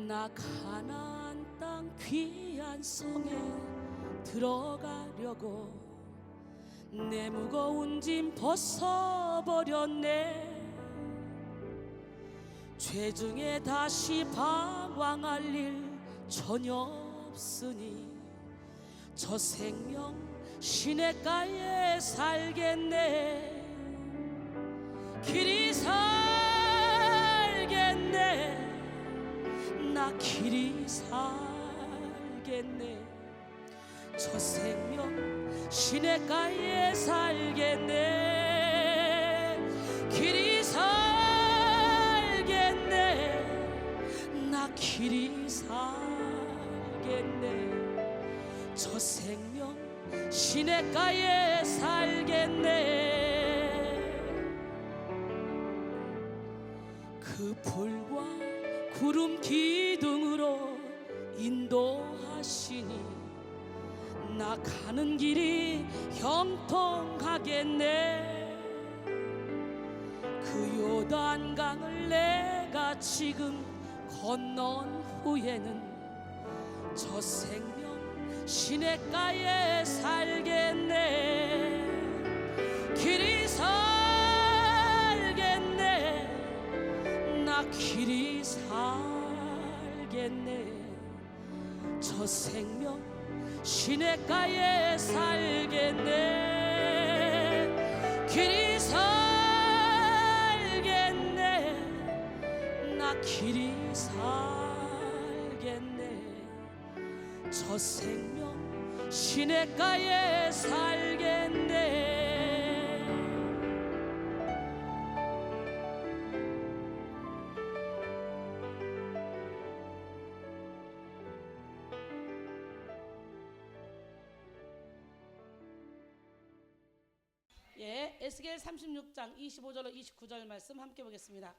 나 가나안 땅 귀한 성에 들어가려고 내 무거운 짐 벗어버렸네. 죄 중에 다시 방황할 일 전혀 없으니 저 생명 시냇가에 살겠네. 길이 살겠네. 나 길이 살겠네. 저 생명 시냇가에 살겠네. 길이 살겠네. 나 길이 살겠네. 저 생명 시냇가에 살겠네. 그 불과 구름 기둥으로 인도하시니 나 가는 길이 형통하겠네. 그 요단강을 내가 지금 건넌 후에는 저 생명 시냇가에 살겠네. 길이 살겠네. 나 길이 살겠네. 저 생명 시냇가에 살겠네. 길이 살겠네. 나 길이 살겠네. 저 생명 시냇가에 살겠네. 에스겔 36장 25절로 29절 말씀 함께 보겠습니다.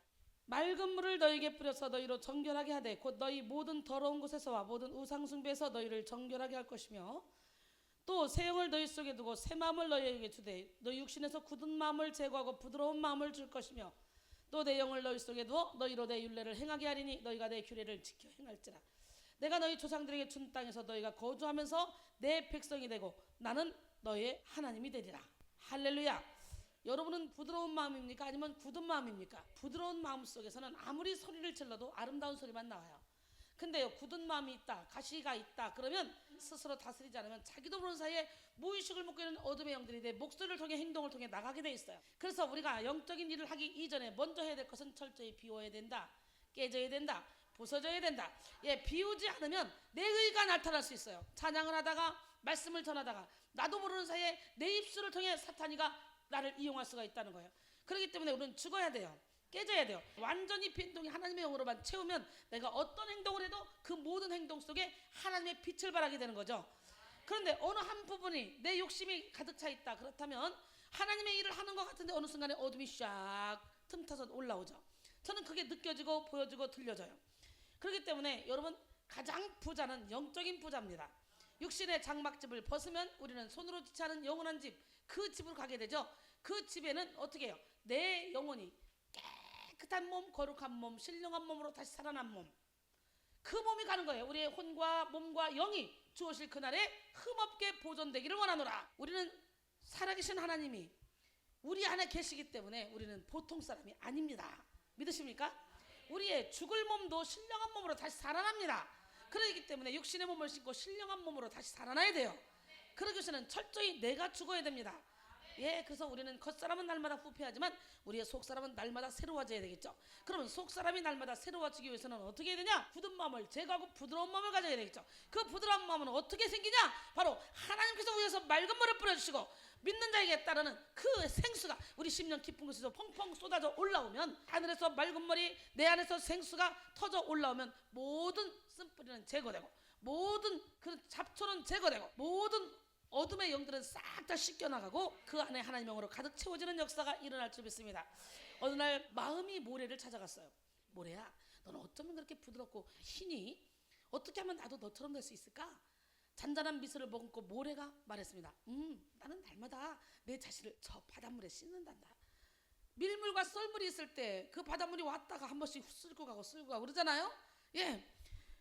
맑은 물을 너희에게 뿌려서 너희로 정결하게 하되 곧 너희 모든 더러운 곳에서와 모든 우상 숭배에서 너희를 정결하게 할 것이며 또 새 영을 너희 속에 두고 새 마음을 너희에게 주되 너희 육신에서 굳은 마음을 제거하고 부드러운 마음을 줄 것이며 또 내 영을 너희 속에 두어 너희로 내 율례를 행하게 하리니 너희가 내 규례를 지켜 행할지라. 내가 너희 조상들에게 준 땅에서 너희가 거주하면서 내 백성이 되고 나는 너희의 하나님이 되리라. 할렐루야. 여러분은 부드러운 마음입니까? 아니면 굳은 마음입니까? 부드러운 마음 속에서는 아무리 소리를 질러도 아름다운 소리만 나와요. 근데요, 굳은 마음이 있다, 가시가 있다 그러면 스스로 다스리지 않으면 자기도 모르는 사이에 무의식을 먹고 있는 어둠의 영들이 내 목소리를 통해 행동을 통해 나가게 돼 있어요. 그래서 우리가 영적인 일을 하기 이전에 먼저 해야 될 것은 철저히 비워야 된다, 깨져야 된다, 부서져야 된다. 비우지 않으면 내 의가 나타날 수 있어요. 찬양을 하다가 말씀을 전하다가 나도 모르는 사이에 내 입술을 통해 사탄이가 나를 이용할 수가 있다는 거예요. 그렇기 때문에 우리는 죽어야 돼요. 깨져야 돼요. 완전히 빈통이 하나님의 영으로만 채우면 내가 어떤 행동을 해도 그 모든 행동 속에 하나님의 빛을 발하게 되는 거죠. 그런데 어느 한 부분이 내 욕심이 가득 차 있다 그렇다면 하나님의 일을 하는 것 같은데 어느 순간에 어둠이 샥 틈타서 올라오죠. 저는 그게 느껴지고 보여지고 들려져요. 그렇기 때문에 여러분, 가장 부자는 영적인 부자입니다. 육신의 장막집을 벗으면 우리는 손으로 지지 않은 영원한 집, 그 집으로 가게 되죠. 그 집에는 어떻게 해요? 내 영혼이 깨끗한 몸, 거룩한 몸, 신령한 몸으로 다시 살아난 몸, 그 몸이 가는 거예요. 우리의 혼과 몸과 영이 주어질 그날에 흠없게 보존되기를 원하노라. 우리는 살아계신 하나님이 우리 안에 계시기 때문에 우리는 보통 사람이 아닙니다. 믿으십니까? 우리의 죽을 몸도 신령한 몸으로 다시 살아납니다. 그러기 때문에 육신의 몸을 신고 신령한 몸으로 다시 살아나야 돼요. 그러기 위해서는 철저히 내가 죽어야 됩니다. 그래서 우리는 겉사람은 날마다 후패하지만 우리의 속사람은 날마다 새로워져야 되겠죠. 그러면 속사람이 날마다 새로워지기 위해서는 어떻게 해야 되냐? 굳은 마음을 제거하고 부드러운 마음을 가져야 되겠죠. 그 부드러운 마음은 어떻게 생기냐? 바로 하나님께서 위에서 맑은 물을 뿌려주시고 믿는 자에게 따르는 그 생수가 우리 심령 깊은 곳에서 펑펑 쏟아져 올라오면, 하늘에서 맑은 물이 내 안에서 생수가 터져 올라오면 모든 쓴뿌리는 제거되고 모든 그 잡초는 제거되고 모든 어둠의 영들은 싹 다 씻겨나가고 그 안에 하나님의 영으로 가득 채워지는 역사가 일어날 줄 믿습니다. 어느 날 마음이 모래를 찾아갔어요. 모래야, 너는 어쩌면 그렇게 부드럽고 희니? 어떻게 하면 나도 너처럼 될 수 있을까? 잔잔한 미소를 머금고 모래가 말했습니다. 나는 날마다 내 자신을 저 바닷물에 씻는단다. 밀물과 썰물이 있을 때 그 바닷물이 왔다가 한 번씩 쓸고 가고 쓸고 가고 그러잖아요.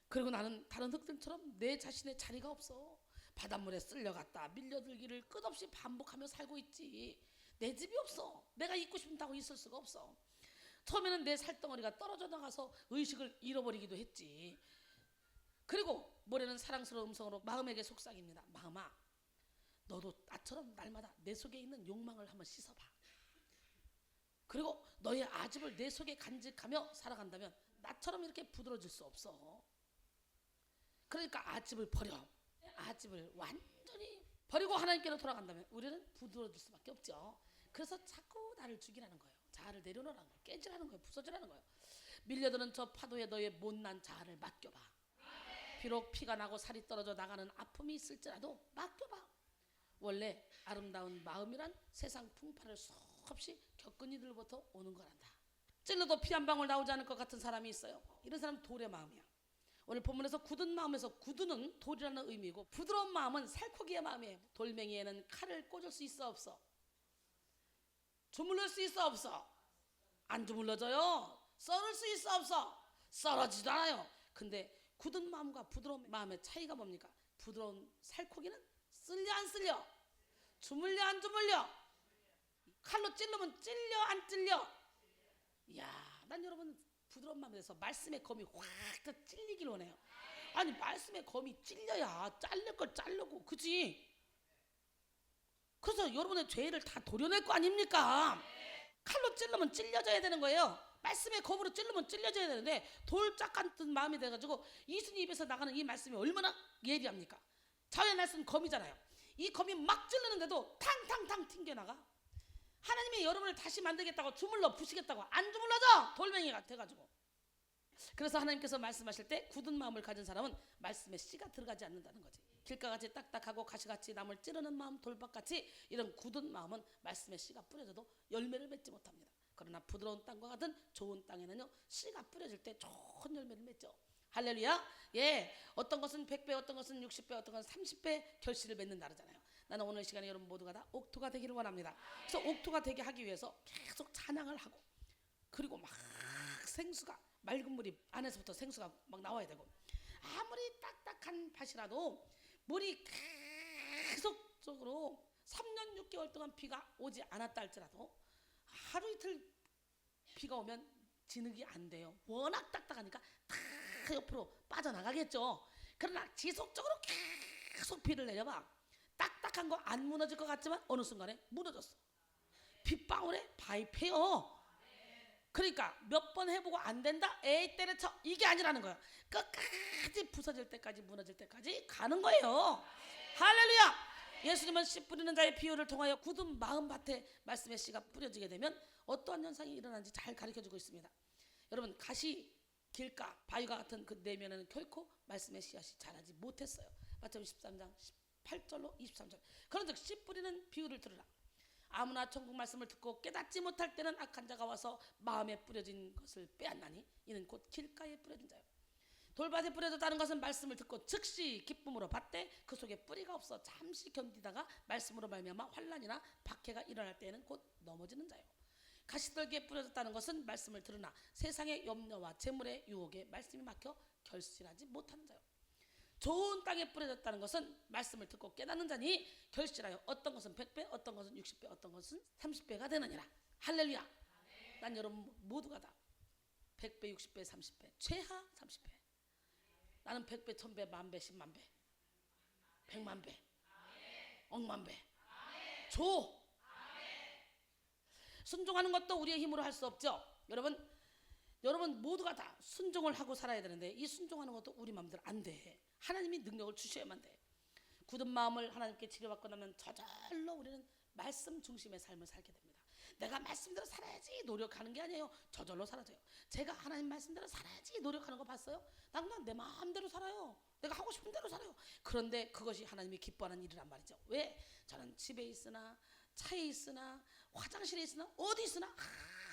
그리고 나는 다른 흙들처럼 내 자신의 자리가 없어. 바닷물에 쓸려갔다 밀려들기를 끝없이 반복하며 살고 있지. 내 집이 없어. 내가 있고 싶다고 있을 수가 없어. 처음에는 내 살덩어리가 떨어져 나가서 의식을 잃어버리기도 했지. 그리고 모레는 사랑스러운 음성으로 마음에게 속삭입니다. 마음아, 너도 나처럼 날마다 내 속에 있는 욕망을 한번 씻어봐. 그리고 너의 아집을 내 속에 간직하며 살아간다면 나처럼 이렇게 부드러워질 수 없어. 그러니까 아집을 버려. 아집을 완전히 버리고 하나님께로 돌아간다면 우리는 부드러워질 수밖에 없죠. 그래서 자꾸 나를 죽이라는 거예요. 자아를 내려놓으라는 거예요. 깨지라는 거예요. 부서지라는 거예요. 밀려드는 저 파도에 너의 못난 자아를 맡겨봐. 비록 피가 나고 살이 떨어져 나가는 아픔이 있을지라도 맡겨봐. 원래 아름다운 마음이란 세상 풍파를 수없이 겪은 이들부터 오는 거란다. 찔러도 피 한 방울 나오지 않을 것 같은 사람이 있어요. 이런 사람은 돌의 마음이야. 오늘 본문에서 굳은 마음에서 굳은은 돌이라는 의미고, 부드러운 마음은 살코기의 마음이에요. 돌멩이에는 칼을 꽂을 수 있어 없어? 주물러 수 있어 없어? 안 주물러져요. 썰을 수 있어 없어? 썰어지도 않아요. 근데 굳은 마음과 부드러운 마음의 차이가 뭡니까? 부드러운 살코기는 쓸려 안 쓸려? 주물려 안 주물려? 칼로 찔르면 찔려 안 찔려? 이야, 난 여러분 부드러운 마음에 대해서 말씀의 검이 확 찔리길 원해요. 아니, 말씀의 검이 찔려야 자를 걸 자르고, 그치? 그래서 여러분의 죄를 다 도려낼 거 아닙니까? 칼로 찔르면 찔려져야 되는 거예요. 말씀의 검으로 찔르면 찔려져야 되는데 돌짝 같은 마음이 돼가지고 이순이 입에서 나가는 이 말씀이 얼마나 예리합니까? 자의 말씀 검이잖아요. 이 검이 막 찔르는데도 탕탕탕 튕겨나가. 하나님이 여러분을 다시 만들겠다고 주물러 부시겠다고 안 주물러져. 돌멩이가 돼가지고. 그래서 하나님께서 말씀하실 때 굳은 마음을 가진 사람은 말씀에 씨가 들어가지 않는다는 거지. 길가같이 딱딱하고 가시같이 남을 찌르는 마음, 돌박같이 이런 굳은 마음은 말씀에 씨가 뿌려져도 열매를 맺지 못합니다. 그러나 부드러운 땅과 같은 좋은 땅에는요, 씨가 뿌려질 때 좋은 열매를 맺죠. 할렐루야. 예, 어떤 것은 100배, 어떤 것은 60배, 어떤 것은 30배 결실을 맺는다 그러잖아요. 나는 오늘 시간에 여러분 모두가 다 옥토가 되기를 원합니다. 그래서 옥토가 되게 하기 위해서 계속 찬양을 하고, 그리고 막 생수가, 맑은 물이 안에서부터 생수가 막 나와야 되고, 아무리 딱딱한 밭이라도 물이 계속적으로 3년 6개월 동안 비가 오지 않았다 할지라도 하루 이틀 비가 오면 진흙이 안 돼요. 워낙 딱딱하니까 다 옆으로 빠져나가겠죠. 그러나 지속적으로 계속 비를 내려봐. 딱딱한 거 안 무너질 것 같지만 어느 순간에 무너졌어. 빗방울에 바위패요. 그러니까 몇 번 해보고 안 된다? 에이 때려쳐. 이게 아니라는 거예요. 끝까지 부서질 때까지, 무너질 때까지 가는 거예요. 할렐루야. 예수님은 씨 뿌리는 자의 비유를 통하여 굳은 마음밭에 말씀의 씨가 뿌려지게 되면 어떠한 현상이 일어나는지 잘 가르쳐주고 있습니다. 여러분, 가시, 길가, 바위가 같은 그 내면에는 결코 말씀의 씨앗이 자라지 못했어요. 마태복음 13장 18절로 23절. 그런즉 씨 뿌리는 비유를 들으라. 아무나 천국 말씀을 듣고 깨닫지 못할 때는 악한 자가 와서 마음에 뿌려진 것을 빼앗나니 이는 곧 길가에 뿌려진 자요. 돌밭에 뿌려졌다는 것은 말씀을 듣고 즉시 기쁨으로 받되 그 속에 뿌리가 없어 잠시 견디다가 말씀으로 말미암아 환난이나 박해가 일어날 때에는 곧 넘어지는 자요. 가시떨기에 뿌려졌다는 것은 말씀을 들으나 세상의 염려와 재물의 유혹에 말씀이 막혀 결실하지 못하는 자요. 좋은 땅에 뿌려졌다는 것은 말씀을 듣고 깨닫는 자니 결실하여 어떤 것은 100배, 어떤 것은 60배, 어떤 것은 30배가 되느니라. 할렐루야. 난 여러분 모두가 다 100배, 60배, 30배, 최하 30배. 나는 100배, 1000배, 만배, 10만 배, 100만 배, 억만 배. 줘. 순종하는 것도 우리의 힘으로 할 수 없죠. 여러분 모두가 다 순종을 하고 살아야 되는데 이 순종하는 것도 우리 마음대로 안 돼. 하나님이 능력을 주셔야만 돼. 굳은 마음을 하나님께 치료받고 나면 저절로 우리는 말씀 중심의 삶을 살게 됩니다. 내가 말씀대로 살아야지 노력하는 게 아니에요. 저절로 사라져요. 제가 하나님 말씀대로 살아야지 노력하는 거 봤어요? 난 내 마음대로 살아요. 내가 하고 싶은 대로 살아요. 그런데 그것이 하나님이 기뻐하는 일이란 말이죠. 왜? 저는 집에 있으나 차에 있으나 화장실에 있으나 어디 있으나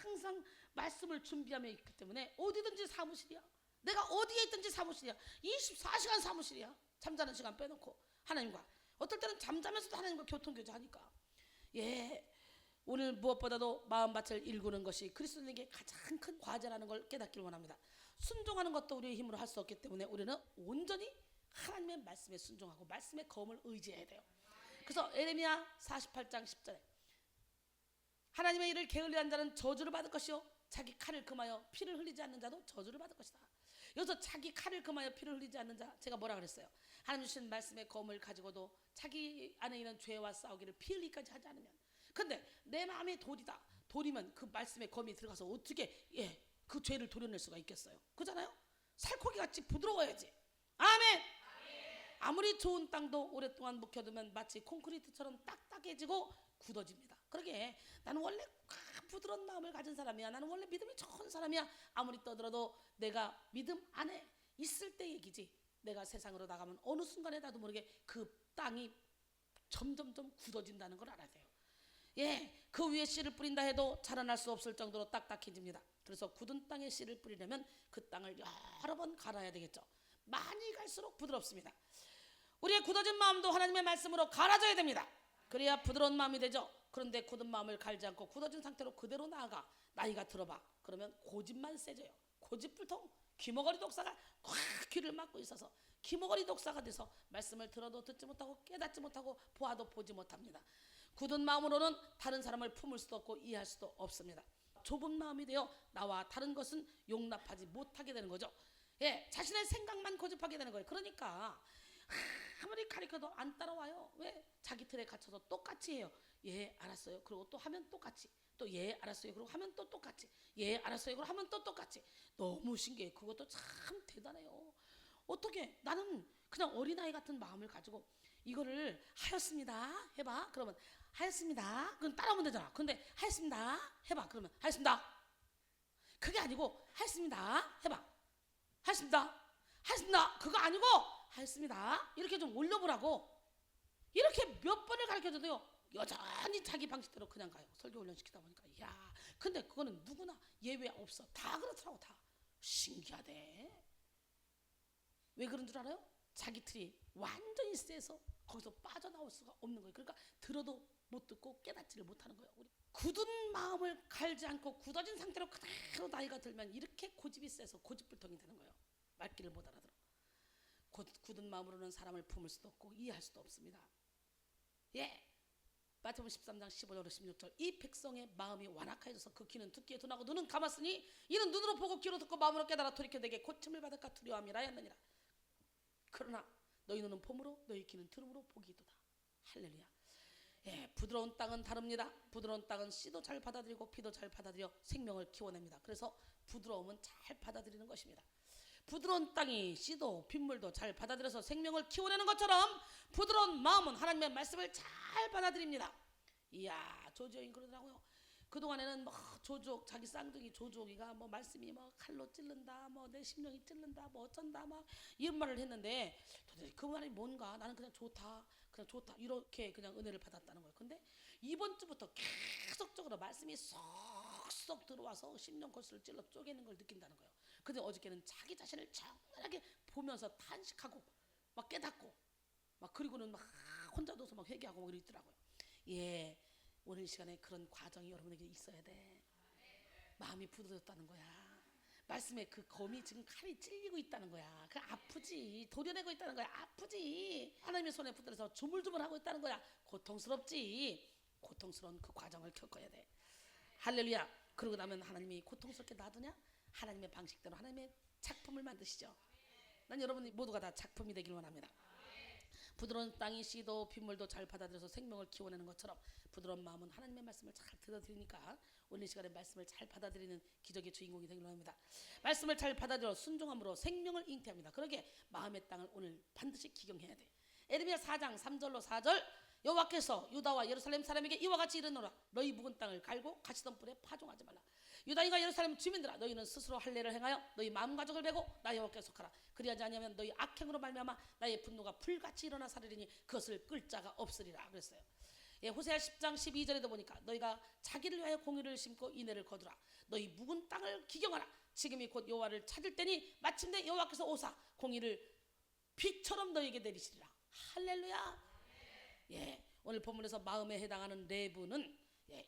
항상 말씀을 준비하며 있기 때문에 어디든지 사무실이야. 내가 어디에 있든지 사무실이야. 24시간 사무실이야. 잠자는 시간 빼놓고 하나님과, 어떨 때는 잠자면서도 하나님과 교통교제하니까. 예, 오늘 무엇보다도 마음밭을 일구는 것이 그리스도인에게 가장 큰 과제라는 걸 깨닫기를 원합니다. 순종하는 것도 우리의 힘으로 할 수 없기 때문에 우리는 온전히 하나님의 말씀에 순종하고 말씀의 검을 의지해야 돼요. 그래서 에레미야 48장 10절에 하나님의 일을 게을리한 자는 저주를 받을 것이요 자기 칼을 금하여 피를 흘리지 않는 자도 저주를 받을 것이다. 여기서 자기 칼을 금하여 피를 흘리지 않는 자, 제가 뭐라 그랬어요? 하나님 주신 말씀의 검을 가지고도 자기 안에 있는 죄와 싸우기를 피 흘리기까지 하지 않으면, 근데 내 마음에 돌이다, 돌이면 그 말씀의 검이 들어가서 어떻게 그 죄를 도려낼 수가 있겠어요? 그잖아요. 살코기같이 부드러워야지. 아멘. 아무리 좋은 땅도 오랫동안 묵혀두면 마치 콘크리트처럼 딱딱해지고 굳어집니다. 그러게 나는 원래 부드러운 마음을 가진 사람이야, 나는 원래 믿음이 좋은 사람이야, 아무리 떠들어도 내가 믿음 안에 있을 때 얘기지, 내가 세상으로 나가면 어느 순간에 나도 모르게 그 땅이 점점점 굳어진다는 걸 알아야 돼요. 그 위에 씨를 뿌린다 해도 자라날 수 없을 정도로 딱딱해집니다. 그래서 굳은 땅에 씨를 뿌리려면 그 땅을 여러 번 갈아야 되겠죠. 많이 갈수록 부드럽습니다. 우리의 굳어진 마음도 하나님의 말씀으로 갈아져야 됩니다. 그래야 부드러운 마음이 되죠. 그런데 굳은 마음을 갈지 않고 굳어진 상태로 그대로 나아가 나이가 들어봐. 그러면 고집만 세져요. 고집불통, 귀머거리 독사가 꽉 귀를 막고 있어서 귀머거리 독사가 돼서 말씀을 들어도 듣지 못하고 깨닫지 못하고 보아도 보지 못합니다. 굳은 마음으로는 다른 사람을 품을 수도 없고 이해할 수도 없습니다. 좁은 마음이 되어 나와 다른 것은 용납하지 못하게 되는 거죠. 자신의 생각만 고집하게 되는 거예요. 그러니까 아무리 가르쳐도 안 따라와요. 왜? 자기 틀에 갇혀서 똑같이 해요. 알았어요. 그리고 또 하면 똑같이, 또 알았어요. 그리고 하면 또 똑같이, 알았어요. 그리고 하면 또 똑같이. 너무 신기해요. 그것도 참 대단해요. 어떻게 나는 그냥 어린아이 같은 마음을 가지고 이거를 하였습니다 해봐. 그러면 하였습니다. 그럼 따라오면 되잖아. 근데 하였습니다 해봐. 그러면 하였습니다. 그게 아니고 하였습니다 해봐. 하였습니다. 하였습니다. 그거 아니고 하였습니다. 이렇게 좀 올려보라고. 이렇게 몇 번을 가르쳐줘도요 여전히 자기 방식대로 그냥 가요. 설교 훈련 시키다 보니까 근데 그거는 누구나 예외 없어. 다 그렇더라고. 다 신기하대. 왜 그런 줄 알아요? 자기 틀이 완전히 세서 거기서 빠져나올 수가 없는 거예요. 그러니까 들어도 못 듣고 깨닫지를 못하는 거예요. 우리 굳은 마음을 갈지 않고 굳어진 상태로 그대로 나이가 들면 이렇게 고집이 세서 고집불통이 되는 거예요. 말귀를 못 알아들어. 굳은 마음으로는 사람을 품을 수도 없고 이해할 수도 없습니다. 마태복음 13장 15절 16절 이 백성의 마음이 완악해져서 그 귀는 듣기에 둔하고 눈은 감았으니 이는 눈으로 보고 귀로 듣고 마음으로 깨달아 돌이켜되게 고침을 받을까 두려워함이라 하였느니라. 그러나 너희 눈은 봄으로 너희 귀는 들음으로 보기도다. 할렐루야. 부드러운 땅은 다릅니다. 부드러운 땅은 씨도 잘 받아들이고 피도 잘 받아들여 생명을 키워냅니다. 그래서 부드러움은 잘 받아들이는 것입니다. 부드러운 땅이 씨도 빗물도 잘 받아들여서 생명을 키워내는 것처럼 부드러운 마음은 하나님의 말씀을 잘 받아들입니다. 이야, 조지호인 그러더라고요. 그동안에는 조주옥, 자기 쌍둥이 조주옥이가 말씀이 칼로 찔른다, 내 심령이 찔른다, 어쩐다, 이런 말을 했는데 도대체 그 말이 뭔가, 나는 그냥 좋다, 이렇게 그냥 은혜를 받았다는 거예요. 근데 이번 주부터 계속적으로 말씀이 쏙쏙 들어와서 심령 골수를 찔러 쪼개는 걸 느낀다는 거예요. 근데 어저께는 자기 자신을 정확하게 보면서 탄식하고 깨닫고 그리고는 혼자 둬서 회개하고 이러더라고요. 오늘 이 시간에 그런 과정이 여러분에게 있어야 돼. 마음이 부드러졌다는 거야. 말씀에 그 검이 지금 칼이 찔리고 있다는 거야. 그 아프지. 도려내고 있다는 거야. 아프지. 하나님의 손에 붙들어서 조물조물하고 있다는 거야. 고통스럽지. 고통스러운 그 과정을 겪어야 돼. 할렐루야. 그러고 나면 하나님이 고통스럽게 놔두냐? 하나님의 방식대로 하나님의 작품을 만드시죠. 난 여러분 모두가 다 작품이 되길 원합니다. 부드러운 땅이 씨도 빗물도 잘 받아들여서 생명을 키워내는 것처럼 부드러운 마음은 하나님의 말씀을 잘 들어드리니까 오늘 이 시간에 말씀을 잘 받아들이는 기적의 주인공이 되길 원합니다. 말씀을 잘 받아들여 순종함으로 생명을 잉태합니다. 그러게 마음의 땅을 오늘 반드시 기경해야 돼. 에레미야 4장 3절로 4절 여호와께서 유다와 예루살렘 사람에게 이와 같이 이르노라. 너희 묵은 땅을 갈고 가시던 뿔에 파종하지 말라. 유다인과 예루살렘 주민들아, 너희는 스스로 할례를 행하여 너희 마음 가족을 베고 나 여호와께 속하라. 그리하지 아니하면 너희 악행으로 말미암아 나의 분노가 불같이 일어나 사르리니 그것을 끌 자가 없으리라 그랬어요. 호세아 10장 12절에도 보니까 너희가 자기를 위하여 공의를 심고 인애를 거두라. 너희 묵은 땅을 기경하라. 지금이 곧 여호와를 찾을 때니 마침내 여호와께서 오사 공의를 빛처럼 너희에게 내리시리라. 할렐루야. 오늘 본문에서 마음에 해당하는 내부는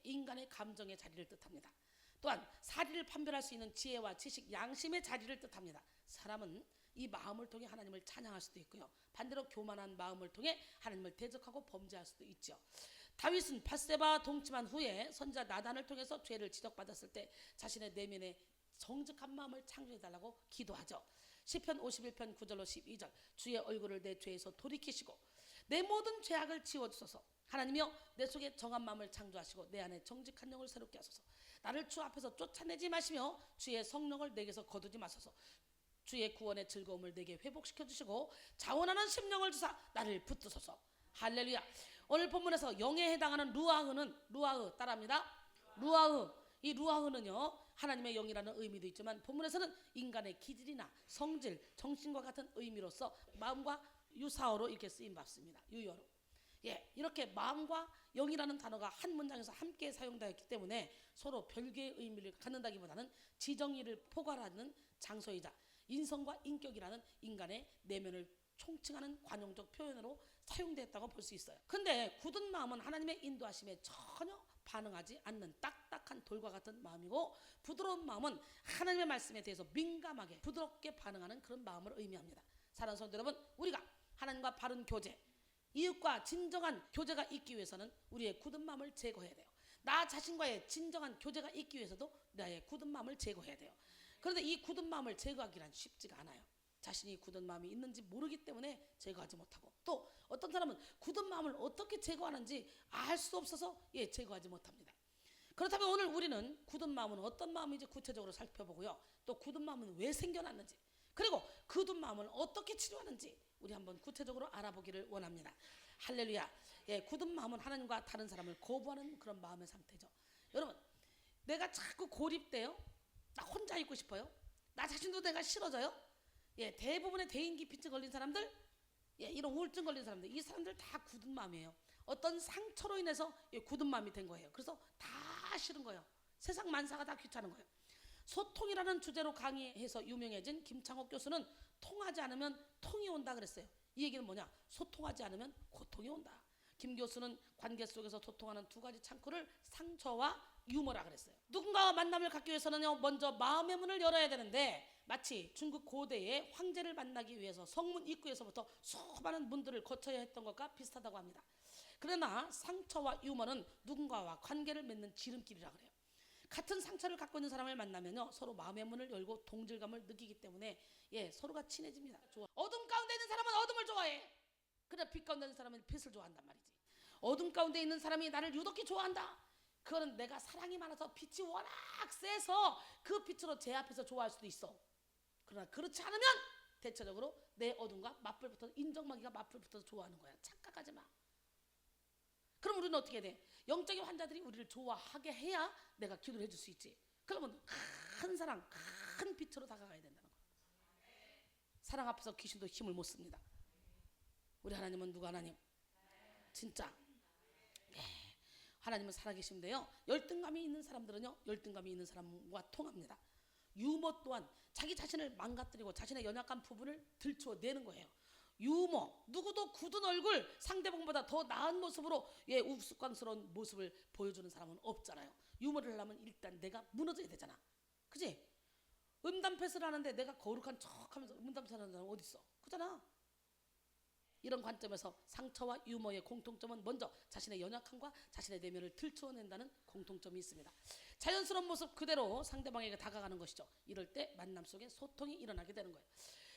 인간의 감정의 자리를 뜻합니다. 또한 사리를 판별할 수 있는 지혜와 지식, 양심의 자리를 뜻합니다. 사람은 이 마음을 통해 하나님을 찬양할 수도 있고요. 반대로 교만한 마음을 통해 하나님을 대적하고 범죄할 수도 있죠. 다윗은 밧세바와 동침한 후에 선지자 나단을 통해서 죄를 지적받았을 때 자신의 내면에 정직한 마음을 창조해달라고 기도하죠. 시편 51편 9절로 12절 주의 얼굴을 내 죄에서 돌이키시고 내 모든 죄악을 지워주소서. 하나님이여 내 속에 정한 마음을 창조하시고 내 안에 정직한 영을 새롭게 하소서. 나를 주 앞에서 쫓아내지 마시며 주의 성령을 내게서 거두지 마소서. 주의 구원의 즐거움을 내게 회복시켜 주시고 자원하는 심령을 주사 나를 붙드소서. 할렐루야. 오늘 본문에서 영에 해당하는 루아흐 따라합니다. 루아흐. 이 루아흐는요 하나님의 영이라는 의미도 있지만 본문에서는 인간의 기질이나 성질, 정신과 같은 의미로서 마음과 유사어로 이렇게 쓰임 받습니다. 유효로. 예, 이렇게 마음과 영이라는 단어가 한 문장에서 함께 사용되었기 때문에 서로 별개의 의미를 갖는다기보다는 지정의를 포괄하는 장소이자 인성과 인격이라는 인간의 내면을 총칭하는 관용적 표현으로 사용됐다고 볼 수 있어요. 근데 굳은 마음은 하나님의 인도하심에 전혀 반응하지 않는 딱딱한 돌과 같은 마음이고, 부드러운 마음은 하나님의 말씀에 대해서 민감하게 부드럽게 반응하는 그런 마음을 의미합니다. 사랑하는 성도 여러분, 우리가 하나님과 바른 교제, 이웃과 진정한 교제가 있기 위해서는 우리의 굳은 마음을 제거해야 돼요. 나 자신과의 진정한 교제가 있기 위해서도 나의 굳은 마음을 제거해야 돼요. 그런데 이 굳은 마음을 제거하기란 쉽지가 않아요. 자신이 굳은 마음이 있는지 모르기 때문에 제거하지 못하고, 또 어떤 사람은 굳은 마음을 어떻게 제거하는지 알 수 없어서 제거하지 못합니다. 그렇다면 오늘 우리는 굳은 마음은 어떤 마음인지 구체적으로 살펴보고요, 또 굳은 마음은 왜 생겨났는지, 그리고 굳은 마음을 어떻게 치료하는지 우리 한번 구체적으로 알아보기를 원합니다. 할렐루야. 굳은 마음은 하나님과 다른 사람을 거부하는 그런 마음의 상태죠. 여러분, 내가 자꾸 고립돼요. 나 혼자 있고 싶어요. 나 자신도 내가 싫어져요. 대부분의 대인기피증 걸린 사람들, 이런 우울증 걸린 사람들, 이 사람들 다 굳은 마음이에요. 어떤 상처로 인해서 굳은 마음이 된 거예요. 그래서 다 싫은 거예요. 세상 만사가 다 귀찮은 거예요. 소통이라는 주제로 강의해서 유명해진 김창옥 교수는 통하지 않으면 통이 온다 그랬어요. 이 얘기는 뭐냐? 소통하지 않으면 고통이 온다. 김 교수는 관계 속에서 소통하는 두 가지 창구를 상처와 유머라 그랬어요. 누군가와 만남을 갖기 위해서는요, 먼저 마음의 문을 열어야 되는데, 마치 중국 고대의 황제를 만나기 위해서 성문 입구에서부터 수많은 문들을 거쳐야 했던 것과 비슷하다고 합니다. 그러나 상처와 유머는 누군가와 관계를 맺는 지름길이라 그래요. 같은 상처를 갖고 있는 사람을 만나면요, 서로 마음의 문을 열고 동질감을 느끼기 때문에 서로가 친해집니다. 좋아. 어둠 가운데 있는 사람은 어둠을 좋아해. 그러나 빛 가운데 있는 사람은 빛을 좋아한단 말이지. 어둠 가운데 있는 사람이 나를 유독히 좋아한다. 그거는 내가 사랑이 많아서 빛이 워낙 세서 그 빛으로 제 앞에서 좋아할 수도 있어. 그러나 그렇지 않으면 대체적으로 내 어둠과 맞불 붙어서, 인정마귀가 맞불 붙어서 좋아하는 거야. 착각하지 마. 그럼 우리는 어떻게 돼? 영적인 환자들이 우리를 좋아하게 해야 내가 기도를 해줄 수 있지. 그러면 큰 사랑, 큰 빛으로 다가가야 된다는 거야. 사랑 앞에서 귀신도 힘을 못 씁니다. 우리 하나님은 누구 하나님? 진짜 하나님은 살아계신데요, 열등감이 있는 사람들은요, 열등감이 있는 사람과 통합니다. 유머 또한 자기 자신을 망가뜨리고 자신의 연약한 부분을 들춰내는 거예요. 유머, 누구도 굳은 얼굴, 상대방보다 더 나은 모습으로 우스꽝스러운 모습을 보여주는 사람은 없잖아요. 유머를 하려면 일단 내가 무너져야 되잖아. 그치? 음담패스를 하는데 내가 거룩한 척하면서 음담패스 하는 사람 어디 있어? 그잖아. 이런 관점에서 상처와 유머의 공통점은 먼저 자신의 연약함과 자신의 내면을 들춰낸다는 공통점이 있습니다. 자연스러운 모습 그대로 상대방에게 다가가는 것이죠. 이럴 때 만남 속에 소통이 일어나게 되는 거예요.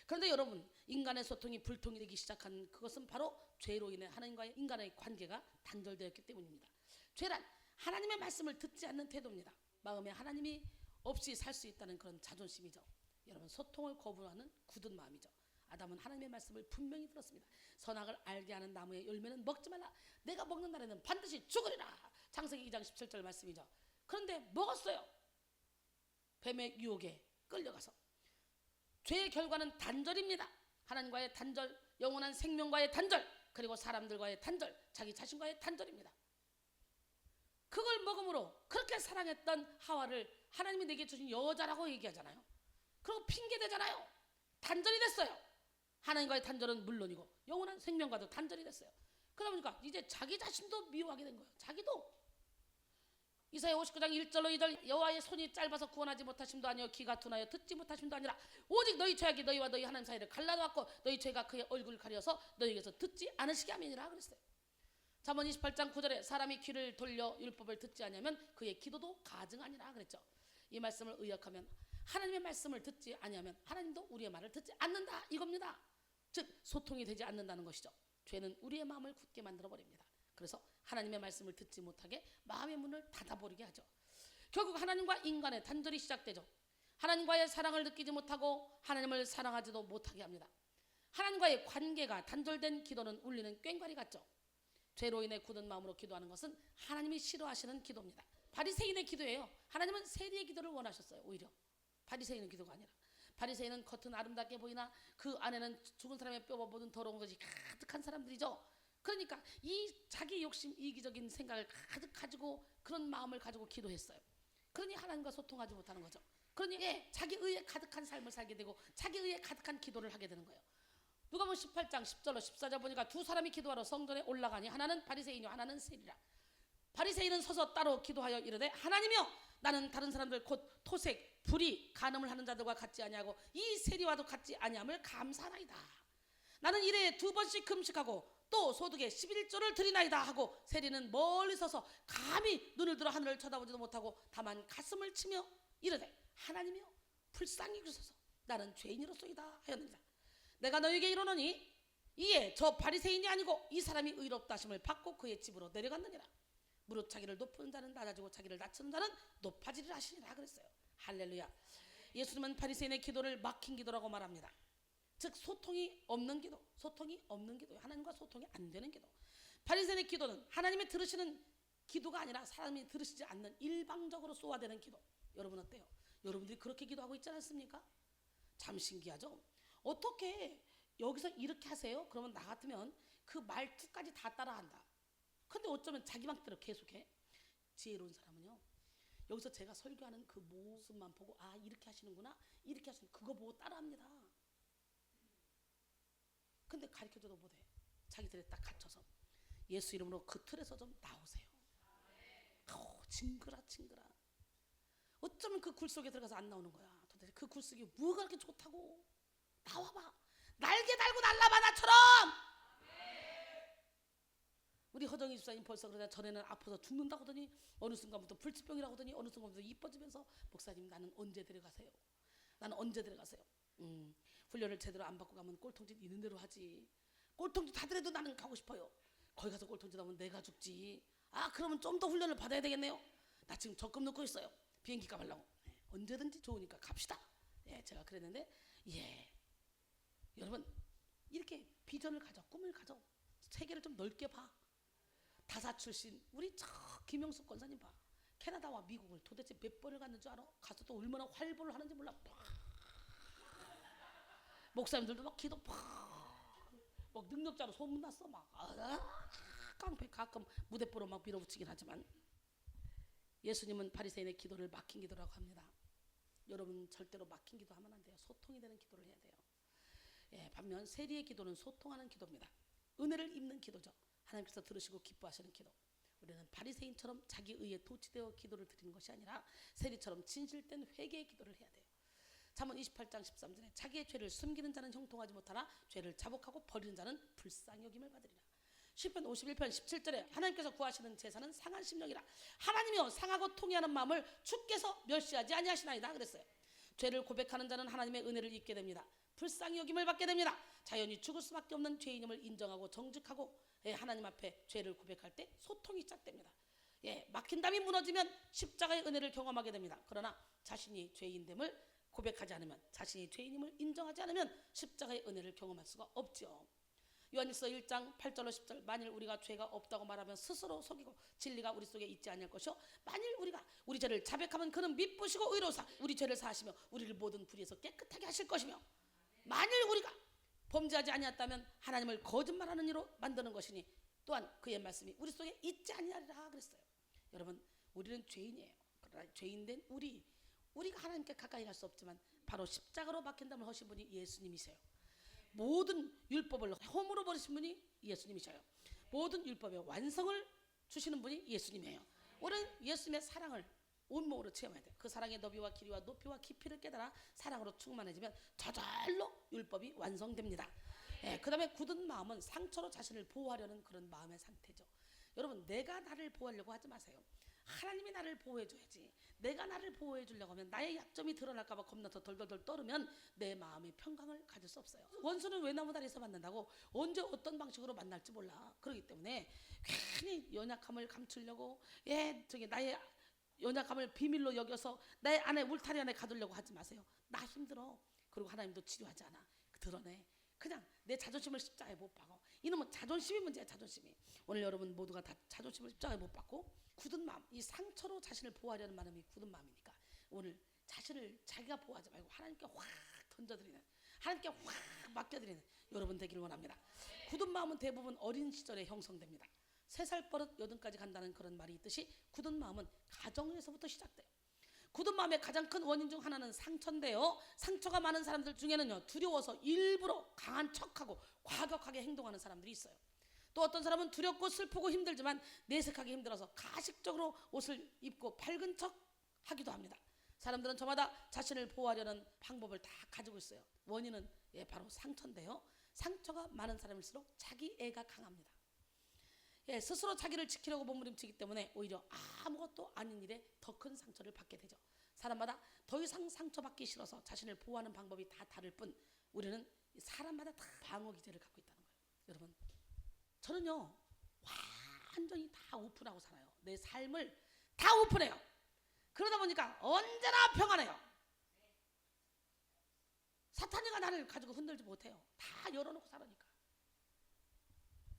그런데 여러분, 인간의 소통이 불통이 되기 시작한 그것은 바로 죄로 인해 하나님과의 인간의 관계가 단절되었기 때문입니다. 죄란 하나님의 말씀을 듣지 않는 태도입니다. 마음에 하나님이 없이 살 수 있다는 그런 자존심이죠. 여러분, 소통을 거부하는 굳은 마음이죠. 아담은 하나님의 말씀을 분명히 들었습니다. 선악을 알게 하는 나무의 열매는 먹지 말라. 내가 먹는 날에는 반드시 죽으리라. 창세기 2장 17절 말씀이죠. 그런데 먹었어요. 뱀의 유혹에 끌려가서. 죄의 결과는 단절입니다. 하나님과의 단절, 영원한 생명과의 단절, 그리고 사람들과의 단절, 자기 자신과의 단절입니다. 그걸 먹음으로 그렇게 사랑했던 하와를 하나님이 내게 주신 여자라고 얘기하잖아요. 그리고 핑계대잖아요. 단절이 됐어요. 하나님과의 단절은 물론이고 영원한 생명과도 단절이 됐어요. 그러다 보니까 이제 자기 자신도 미워하게 된 거예요. 자기도. 이사야 59장 1절로 2절 여호와의 손이 짧아서 구원하지 못하심도 아니요 귀가 둔하여 듣지 못하심도 아니라 오직 너희 죄악이 너희와 너희 하나님 사이를 갈라놓았고 너희 죄가 그의 얼굴을 가려서 너희에게서 듣지 않으시게 함이니라 그랬어요. 잠언 28장 9절에 사람이 귀를 돌려 율법을 듣지 아니하면 그의 기도도 가증하니라 그랬죠. 이 말씀을 의역하면 하나님의 말씀을 듣지 아니하면 하나님도 우리의 말을 듣지 않는다 이겁니다. 즉 소통이 되지 않는다는 것이죠. 죄는 우리의 마음을 굳게 만들어 버립니다. 그래서 하나님의 말씀을 듣지 못하게 마음의 문을 닫아버리게 하죠. 결국 하나님과 인간의 단절이 시작되죠. 하나님과의 사랑을 느끼지 못하고 하나님을 사랑하지도 못하게 합니다. 하나님과의 관계가 단절된 기도는 울리는 꽹과리 같죠. 죄로 인해 굳은 마음으로 기도하는 것은 하나님이 싫어하시는 기도입니다. 바리새인의 기도예요. 하나님은 세리의 기도를 원하셨어요. 오히려 바리새인의 기도가 아니라. 바리새인은 겉은 아름답게 보이나 그 안에는 죽은 사람의 뼈와 모든 더러운 것이 가득한 사람들이죠. 그러니까 이 자기 욕심 이기적인 생각을 가득 가지고 그런 마음을 가지고 기도했어요. 그러니 하나님과 소통하지 못하는 거죠. 그러니 자기 의에 가득한 삶을 살게 되고 자기 의에 가득한 기도를 하게 되는 거예요. 누가복음 18장 10절로 14절 보니까 두 사람이 기도하러 성전에 올라가니 하나는 바리새인이요 하나는 세리라. 바리새인은 서서 따로 기도하여 이르되 하나님이여 나는 다른 사람들 곧 토색, 불의, 간음을 하는 자들과 같지 아니하고 이 세리와도 같지 아니함을 감사하나이다. 나는 일에 2번씩 금식하고 또 소득의 11조를 드리나이다 하고 세리는 멀리 서서 감히 눈을 들어 하늘을 쳐다보지도 못하고 다만 가슴을 치며 이르되 하나님이여 불쌍히 여기소서 나는 죄인이로소이다 하였느니라. 내가 너에게 이르노니 이에 저 바리새인이 아니고 이 사람이 의롭다 하심을 받고 그의 집으로 내려갔느니라. 무릇 자기를 높은 자는 낮아지고 자기를 낮추는 자는 높아지리라 하시니라 그랬어요. 할렐루야. 예수님은 바리새인의 기도를 막힌 기도라고 말합니다. 즉 소통이 없는 기도, 소통이 없는 기도, 하나님과 소통이 안 되는 기도. 바리새인의 기도는 하나님이 들으시는 기도가 아니라 사람이 들으시지 않는 일방적으로 쏘아대는 기도. 여러분 어때요? 여러분들이 그렇게 기도하고 있지 않습니까? 참 신기하죠? 어떻게 여기서 이렇게 하세요? 그러면 나 같으면 그 말투까지 다 따라한다. 근데 어쩌면 자기 맘대로 계속해? 지혜로운 사람은요, 여기서 제가 설교하는 그 모습만 보고 아 이렇게 하시는구나, 이렇게 하시는 그거 보고 따라합니다. 근데 가르쳐줘도 못해. 자기들이 딱 갇혀서 예수 이름으로 그 틀에서 좀 나오세요. 징그라. 어쩌면 그 굴 속에 들어가서 안 나오는 거야. 도대체 그 굴 속이 뭐가 그렇게 좋다고? 나와봐. 날개 달고 날라봐 나처럼. 우리 허정희 집사님 벌써 그러다 전에는 아파서 죽는다고 하더니 어느 순간부터 불치병이라고 하더니 어느 순간부터 이뻐지면서 목사님 나는 언제 데려가세요? 나는 언제 데려가세요? 훈련을 제대로 안 받고 가면 꼴통짓 있는 대로 하지. 꼴통짓 하더라도 나는 가고 싶어요. 거기 가서 꼴통짓 하면 내가 죽지. 아 그러면 좀 더 훈련을 받아야 되겠네요. 나 지금 적금 넣고 있어요. 비행기 값 하려고. 언제든지 좋으니까 갑시다. 제가 그랬는데 여러분 이렇게 비전을 가져, 꿈을 가져. 세계를 좀 넓게 봐. 다사 출신 우리 저 김영숙 권사님 봐. 캐나다와 미국을 도대체 몇 번을 갔는 줄 알아? 가서 또 얼마나 활보를 하는지 몰라. 목사님들도 막 기도 막 능력자로 소문났어 막. 깡패 가끔 무대뽀로 막 밀어붙이긴 하지만 예수님은 바리새인의 기도를 막힌 기도라고 합니다. 여러분 절대로 막힌 기도하면 안 돼요. 소통이 되는 기도를 해야 돼요. 반면 세리의 기도는 소통하는 기도입니다. 은혜를 입는 기도죠. 하나님께서 들으시고 기뻐하시는 기도. 우리는 바리새인처럼 자기 의에 도취되어 기도를 드리는 것이 아니라 세리처럼 진실된 회개의 기도를 해야 돼요. 잠언 28장 13절에 자기의 죄를 숨기는 자는 형통하지 못하나 죄를 자복하고 버리는 자는 불쌍히 여김을 받으리라. 시편 51편 17절에 하나님께서 구하시는 제사는 상한 심령이라. 하나님이여 상하고 통회하는 마음을 주께서 멸시하지 아니하시나이다 그랬어요. 죄를 고백하는 자는 하나님의 은혜를 입게 됩니다. 불쌍히 여김을 받게 됩니다. 자연히 죽을 수밖에 없는 죄인임을 인정하고 정직하고 하나님 앞에 죄를 고백할 때 소통이 시작됩니다. 막힌 담이 무너지면 십자가의 은혜를 경험하게 됩니다. 그러나 자신이 죄인됨을 고백하지 않으면, 자신이 죄인임을 인정하지 않으면 십자가의 은혜를 경험할 수가 없죠. 요한일서 1장 8절로 10절 만일 우리가 죄가 없다고 말하면 스스로 속이고 진리가 우리 속에 있지 않을 것이요 만일 우리가 우리 죄를 자백하면 그는 미쁘시고 의로우사 우리 죄를 사하시며 우리를 모든 불의에서 깨끗하게 하실 것이며 만일 우리가 범죄하지 아니었다면 하나님을 거짓말하는 이로 만드는 것이니 또한 그의 말씀이 우리 속에 있지 아니하리라 그랬어요. 여러분 우리는 죄인이에요. 그러나 죄인된 우리가 하나님께 가까이 갈 수 없지만 바로 십자가로 박힌담을 하신 분이 예수님이세요. 모든 율법을 허물어 버리신 분이 예수님이셔요. 모든 율법의 완성을 주시는 분이 예수님이에요. 우리는 예수님의 사랑을 온몸으로 체험해야 돼요. 그 사랑의 너비와 길이와 높이와 깊이를 깨달아 사랑으로 충만해지면 저절로 율법이 완성됩니다. 예, 그 다음에 굳은 마음은 상처로 자신을 보호하려는 그런 마음의 상태죠. 여러분, 내가 나를 보호하려고 하지 마세요. 하나님이 나를 보호해줘야지. 내가 나를 보호해주려고 하면 나의 약점이 드러날까봐 겁나서 덜덜덜 떨으면 내 마음의 평강을 가질 수 없어요. 원수는 외나무다리에서 만난다고 언제 어떤 방식으로 만날지 몰라. 그렇기 때문에 괜히 연약함을 감추려고 나의 연약함을 비밀로 여겨서 나의 안에 울타리 안에 가두려고 하지 마세요. 나 힘들어. 그리고 하나님도 치료하지 않아. 드러내. 그냥 내 자존심을 십자가에 못 박아. 이놈은 자존심이 문제야. 자존심이. 오늘 여러분 모두가 다 자존심을 십자가에 못 박고 굳은 마음, 이 상처로 자신을 보호하려는 마음이 굳은 마음이니까 오늘 자신을 자기가 보호하지 말고 하나님께 확 던져드리는, 하나님께 확 맡겨드리는 여러분 되기를 원합니다. 굳은 마음은 대부분 어린 시절에 형성됩니다. 3살 버릇 8까지 간다는 그런 말이 있듯이 굳은 마음은 가정에서부터 시작돼요. 굳은 마음의 가장 큰 원인 중 하나는 상처인데요. 상처가 많은 사람들 중에는요, 두려워서 일부러 강한 척하고 과격하게 행동하는 사람들이 있어요. 또 어떤 사람은 두렵고 슬프고 힘들지만 내색하기 힘들어서 가식적으로 옷을 입고 밝은 척 하기도 합니다. 사람들은 저마다 자신을 보호하려는 방법을 다 가지고 있어요. 원인은 바로 상처인데요. 상처가 많은 사람일수록 자기 애가 강합니다. 스스로 자기를 지키려고 몸부림치기 때문에 오히려 아무것도 아닌 일에 더 큰 상처를 받게 되죠. 사람마다 더 이상 상처받기 싫어서 자신을 보호하는 방법이 다 다를 뿐 우리는 사람마다 다 방어 기제를 갖고 있다는 거예요. 여러분, 저는요 완전히 다 오픈하고 살아요. 내 삶을 다 오픈해요. 그러다 보니까 언제나 평안해요. 사탄이가 나를 가지고 흔들지 못해요. 다 열어놓고 살으니까.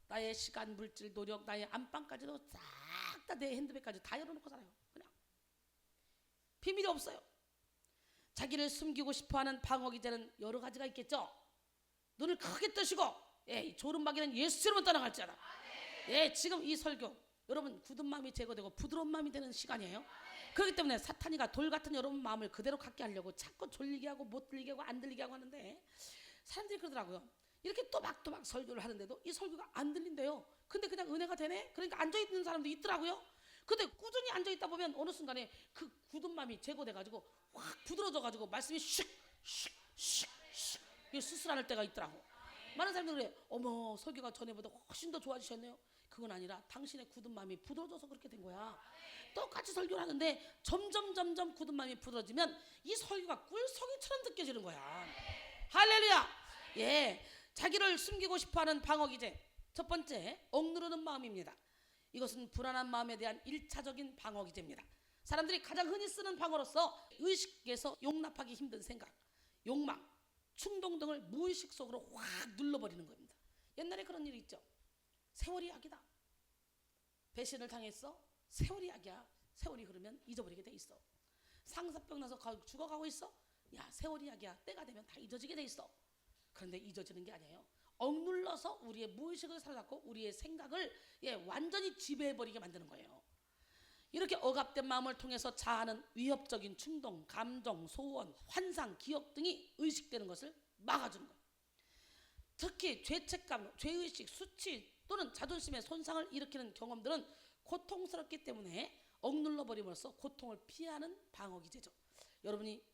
나의 시간, 물질, 노력, 나의 안방까지도 싹 다 내 핸드백까지 다 열어놓고 살아요. 그냥 비밀이 없어요. 자기를 숨기고 싶어하는 방어 기제는 여러 가지가 있겠죠. 눈을 크게 뜨시고 조름마귀는 예수처럼 떠나갈지어다. 지금 이 설교 여러분 굳은 마음이 제거되고 부드러운 마음이 되는 시간이에요. 그렇기 때문에 사탄이가 돌 같은 여러분 마음을 그대로 갖게 하려고 자꾸 졸리게 하고 못 들리게 하고 안 들리게 하고 하는데 사람들이 그러더라고요. 이렇게 또박또박 설교를 하는데도 이 설교가 안 들린대요. 근데 그냥 은혜가 되네? 그러니까 앉아있는 사람도 있더라고요. 근데 꾸준히 앉아있다 보면 어느 순간에 그 굳은 마음이 제거돼가지고 확 부드러져가지고 말씀이 슉 수술할 때가 있더라고. 많은 사람들이 그래, 어머 설교가 전에보다 훨씬 더 좋아지셨네요. 그건 아니라 당신의 굳은 마음이 부드러져서 그렇게 된 거야. 똑같이 설교를 하는데 점점 굳은 마음이 부드러지면 이 설교가 꿀송이처럼 느껴지는 거야. 할렐루야. 자기를 숨기고 싶어하는 방어 기제 첫 번째, 억누르는 마음입니다. 이것은 불안한 마음에 대한 1차적인 방어 기제입니다. 사람들이 가장 흔히 쓰는 방어로서 의식에서 용납하기 힘든 생각, 욕망, 충동 등을 무의식 속으로 확 눌러버리는 겁니다. 옛날에 그런 일이 있죠. 세월이 약이다. 배신을 당했어. 세월이 약이야. 세월이 흐르면 잊어버리게 돼 있어. 상사병 나서 죽어가고 있어. 야, 세월이 약이야. 때가 되면 다 잊어지게 돼 있어. 그런데 잊어지는 게 아니에요. 억눌러서 우리의 무의식을 살아갖고 우리의 생각을 완전히 지배해버리게 만드는 거예요. 이렇게 억압된 마음을 통해서 자아는 위협적인 충동, 감정, 소원, 환상, 기억 등이 의식되는 것을 막아주는 거예요. 특히 죄책감, 죄의식, 수치 또는 자존심의 손상을 일으키는 경험들은 고통스럽기 때문에 억눌러 버림으로써 고통을 피하는 방어 기제죠. 여러분이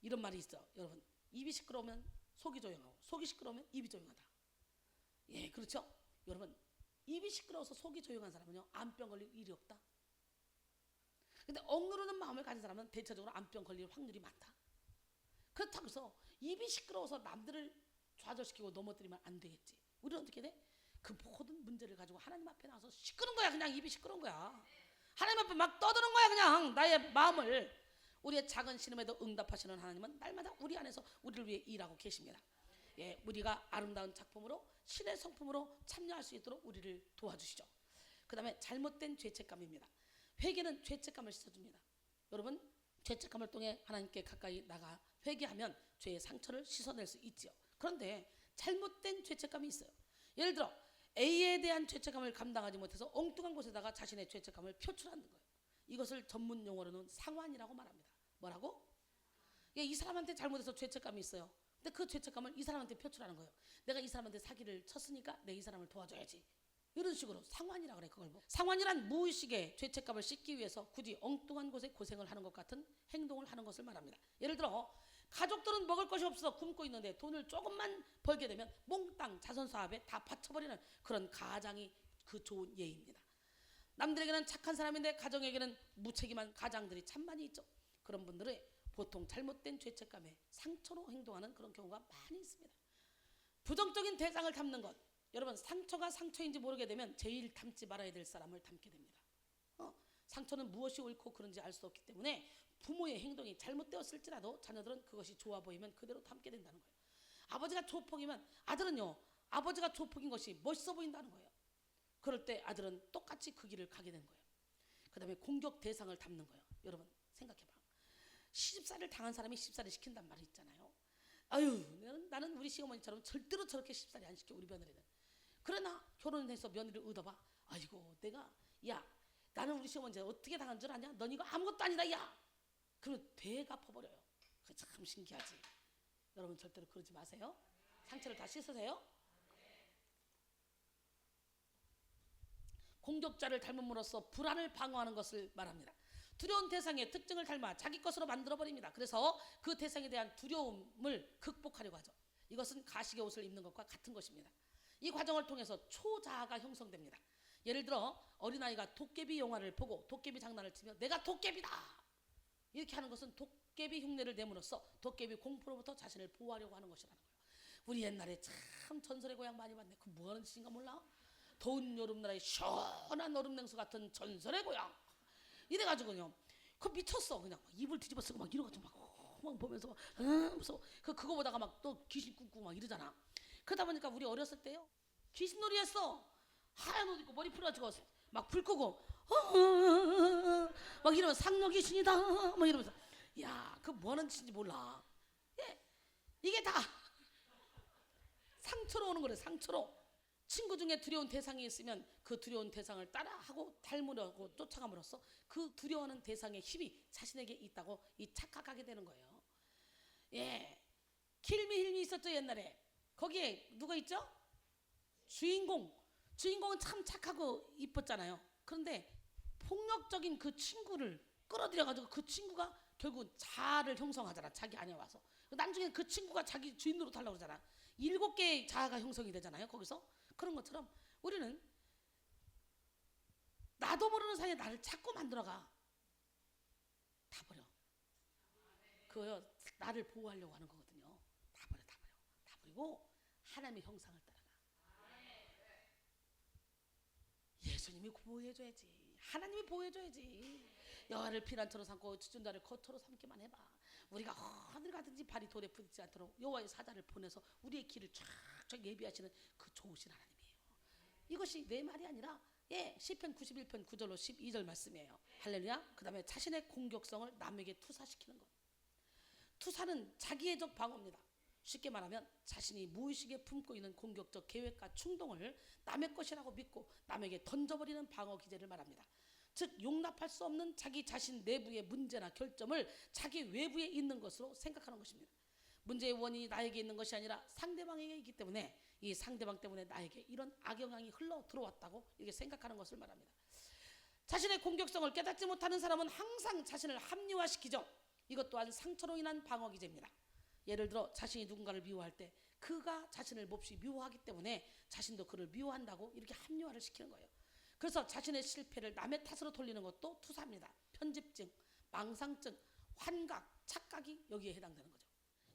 이런 말이 있어요. 여러분, 입이 시끄러우면 속이 조용하고 속이 시끄러우면 입이 조용하다. 그렇죠? 여러분, 입이 시끄러워서 속이 조용한 사람은요 암병 걸릴 일이 없다. 근데 억누르는 마음을 가진 사람은 대체적으로 암병 걸릴 확률이 많다. 그렇다고 해서 입이 시끄러워서 남들을 좌절시키고 넘어뜨리면 안 되겠지. 우리는 어떻게 돼? 그 모든 문제를 가지고 하나님 앞에 나와서 시끄러운 거야. 그냥 입이 시끄러운 거야. 하나님 앞에 막 떠드는 거야. 그냥 나의 마음을. 우리의 작은 신음에도 응답하시는 하나님은 날마다 우리 안에서 우리를 위해 일하고 계십니다. 우리가 아름다운 작품으로 신의 성품으로 참여할 수 있도록 우리를 도와주시죠. 그 다음에 잘못된 죄책감입니다. 회개는 죄책감을 씻어줍니다. 여러분, 죄책감을 통해 하나님께 가까이 나가 회개하면 죄의 상처를 씻어낼 수 있지요. 그런데 잘못된 죄책감이 있어요. 예를 들어 A에 대한 죄책감을 감당하지 못해서 엉뚱한 곳에다가 자신의 죄책감을 표출하는 거예요. 이것을 전문 용어로는 상환이라고 말합니다. 뭐라고? 이 사람한테 잘못해서 죄책감이 있어요. 근데 그 죄책감을 이 사람한테 표출하는 거예요. 내가 이 사람한테 사기를 쳤으니까 내 이 사람을 도와줘야지. 이런 식으로 상환이라 그래. 그걸 뭐. 상환이란 무의식의 죄책감을 씻기 위해서 굳이 엉뚱한 곳에 고생을 하는 것 같은 행동을 하는 것을 말합니다. 예를 들어 가족들은 먹을 것이 없어 굶고 있는데 돈을 조금만 벌게 되면 몽땅 자선사업에 다 바쳐버리는 그런 가장이 그 좋은 예입니다. 남들에게는 착한 사람인데 가정에게는 무책임한 가장들이 참 많이 있죠. 그런 분들은 보통 잘못된 죄책감에 상처로 행동하는 그런 경우가 많이 있습니다. 부정적인 대상을 담는 것, 여러분 상처가 상처인지 모르게 되면 제일 담지 말아야 될 사람을 담게 됩니다. 상처는 무엇이 옳고 그른지 알 수 없기 때문에 부모의 행동이 잘못되었을지라도 자녀들은 그것이 좋아 보이면 그대로 담게 된다는 거예요. 아버지가 조폭이면 아들은요, 아버지가 조폭인 것이 멋있어 보인다는 거예요. 그럴 때 아들은 똑같이 그 길을 가게 된 거예요. 그 다음에 공격 대상을 담는 거예요. 여러분 생각해봐. 시집살이를 당한 사람이 시집살이 시킨단 말이 있잖아요. 아유, 나는 우리 시어머니처럼 절대로 저렇게 시집살이 안 시켜, 우리 며느리는. 그러나 결혼해서 며느리를 얻어봐. 아이고 내가, 야 나는 우리 시어머니 어떻게 당한 줄 아냐? 넌 이거 아무것도 아니다 야. 그러면 되게 갚아버려요. 그게 참 신기하지. 여러분 절대로 그러지 마세요. 상처를 다 씻으세요. 공격자를 닮음으로써 불안을 방어하는 것을 말합니다. 두려운 대상의 특징을 닮아 자기 것으로 만들어버립니다. 그래서 그 대상에 대한 두려움을 극복하려고 하죠. 이것은 가식의 옷을 입는 것과 같은 것입니다. 이 과정을 통해서 초자아가 형성됩니다. 예를 들어 어린아이가 도깨비 영화를 보고 도깨비 장난을 치며 내가 도깨비다 이렇게 하는 것은 도깨비 흉내를 내므로써 도깨비 공포로부터 자신을 보호하려고 하는 것이라는 거예요. 우리 옛날에 참 전설의 고향 많이 봤네. 그 뭐하는 짓인가 몰라? 더운 여름날에 시원한 얼음 냉수 같은 전설의 고향 이래가지고요 그 미쳤어. 그냥 막 입을 뒤집어 쓰고 막 이러가지고 막 보면서 막 무서워. 그거 보다가 막 또 귀신 꿈꾸고 막 이러잖아. 그러다 보니까 우리 어렸을 때요 귀신놀이 했어. 하얀 옷 입고 머리 풀어가지고 막 불 끄고 막 이러면서 상녀 귀신이다 막 이러면서 야 그 뭐하는 짓인지 몰라. 예, 이게 다 상처로 오는 거래. 상처로. 친구 중에 두려운 대상이 있으면 그 두려운 대상을 따라하고 닮으려고 쫓아감으로써 그 두려워하는 대상의 힘이 자신에게 있다고 착각하게 되는 거예요. 예, 킬미힐미 있었죠 옛날에. 거기에 누가 있죠? 주인공은 참 착하고 이뻤잖아요. 그런데 폭력적인 그 친구를 끌어들여가지고 그 친구가 결국 자아를 형성하잖아. 자기 안에 와서 나중에 그 친구가 자기 주인으로 달라고 그러잖아. 7개의 자아가 형성이 되잖아요 거기서. 그런 것처럼 우리는 나도 모르는 사이에 나를 자꾸 만들어가. 다 버려. 그거요 나를 보호하려고 하는 거거든요. 다 버리고 하나님의 형상을 따라가. 예수님이 보호해줘야지. 하나님이 보호해줘야지. 여호와를 피난처로 삼고 주둔자를 거처로 삼기만 해봐. 우리가 어딜 가든지 발이 돌에 부딪지 않도록 여호와의 사자를 보내서 우리의 길을 쫙쫙 예비하시는 그 좋으신 하나님이에요. 이것이 내 말이 아니라 시편 91편 9절로 12절 말씀이에요. 할렐루야. 그 다음에 자신의 공격성을 남에게 투사시키는 것. 투사는 자기애적 방어입니다. 쉽게 말하면 자신이 무의식에 품고 있는 공격적 계획과 충동을 남의 것이라고 믿고 남에게 던져버리는 방어 기제를 말합니다. 즉 용납할 수 없는 자기 자신 내부의 문제나 결점을 자기 외부에 있는 것으로 생각하는 것입니다. 문제의 원인이 나에게 있는 것이 아니라 상대방에게 있기 때문에 이 상대방 때문에 나에게 이런 악영향이 흘러 들어왔다고 이렇게 생각하는 것을 말합니다. 자신의 공격성을 깨닫지 못하는 사람은 항상 자신을 합리화시키죠. 이것 또한 상처로 인한 방어 기제입니다. 예를 들어 자신이 누군가를 미워할 때 그가 자신을 몹시 미워하기 때문에 자신도 그를 미워한다고 이렇게 합리화를 시키는 거예요. 그래서 자신의 실패를 남의 탓으로 돌리는 것도 투사입니다. 편집증, 망상증, 환각, 착각이 여기에 해당되는 거죠.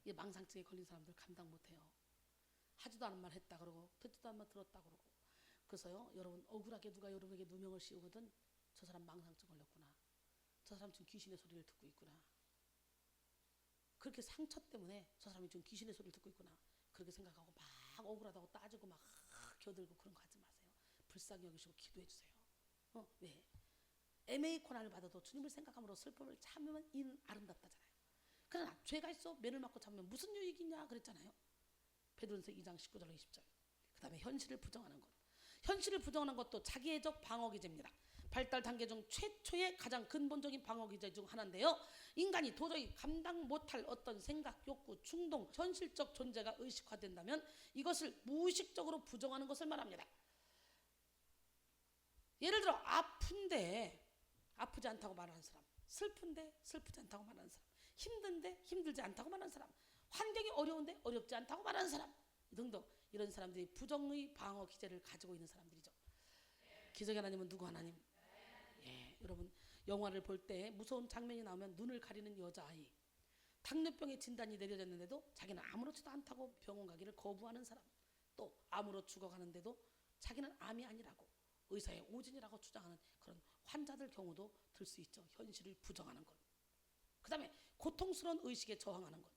이 망상증에 걸린 사람들 감당 못해요. 하지도 않은 말 했다 그러고 듣지도 않은 말 들었다 그러고. 그래서요 여러분 억울하게 누가 여러분에게 누명을 씌우거든 저 사람 망상증 걸렸구나. 저 사람 지금 귀신의 소리를 듣고 있구나. 그렇게 상처 때문에 저 사람이 지금 귀신의 소리를 듣고 있구나. 그렇게 생각하고 막 억울하다고 따지고 막 겨들고 그런 거 하지 마세요. 불쌍히 여기시고 기도해 주세요. 왜? 애매히 고난을 받아도 주님을 생각함으로 슬픔을 참으면 이는 아름답다잖아요. 그러나 죄가 있어 매를 맞고 참으면 무슨 유익이 있냐 그랬잖아요. 베드로전서 2장 19절로 20절. 그 다음에 현실을 부정하는 것. 현실을 부정하는 것도 자기애적 방어 기제입니다. 발달 단계 중 최초의 가장 근본적인 방어 기제 중 하나인데요. 인간이 도저히 감당 못할 어떤 생각, 욕구, 충동, 현실적 존재가 의식화된다면 이것을 무의식적으로 부정하는 것을 말합니다. 예를 들어 아픈데 아프지 않다고 말하는 사람, 슬픈데 슬프지 않다고 말하는 사람, 힘든데 힘들지 않다고 말하는 사람, 환경이 어려운데 어렵지 않다고 말하는 사람 등등, 이런 사람들이 부정의 방어 기제를 가지고 있는 사람들이죠. 기적의 하나님은 누구 하나님? 예, 여러분 영화를 볼 때 무서운 장면이 나오면 눈을 가리는 여자아이, 당뇨병의 진단이 내려졌는데도 자기는 아무렇지도 않다고 병원 가기를 거부하는 사람, 또 암으로 죽어가는데도 자기는 암이 아니라고 의사의 오진이라고 주장하는 그런 환자들 경우도 들 수 있죠. 현실을 부정하는 것. 그 다음에 고통스러운 의식에 저항하는 것.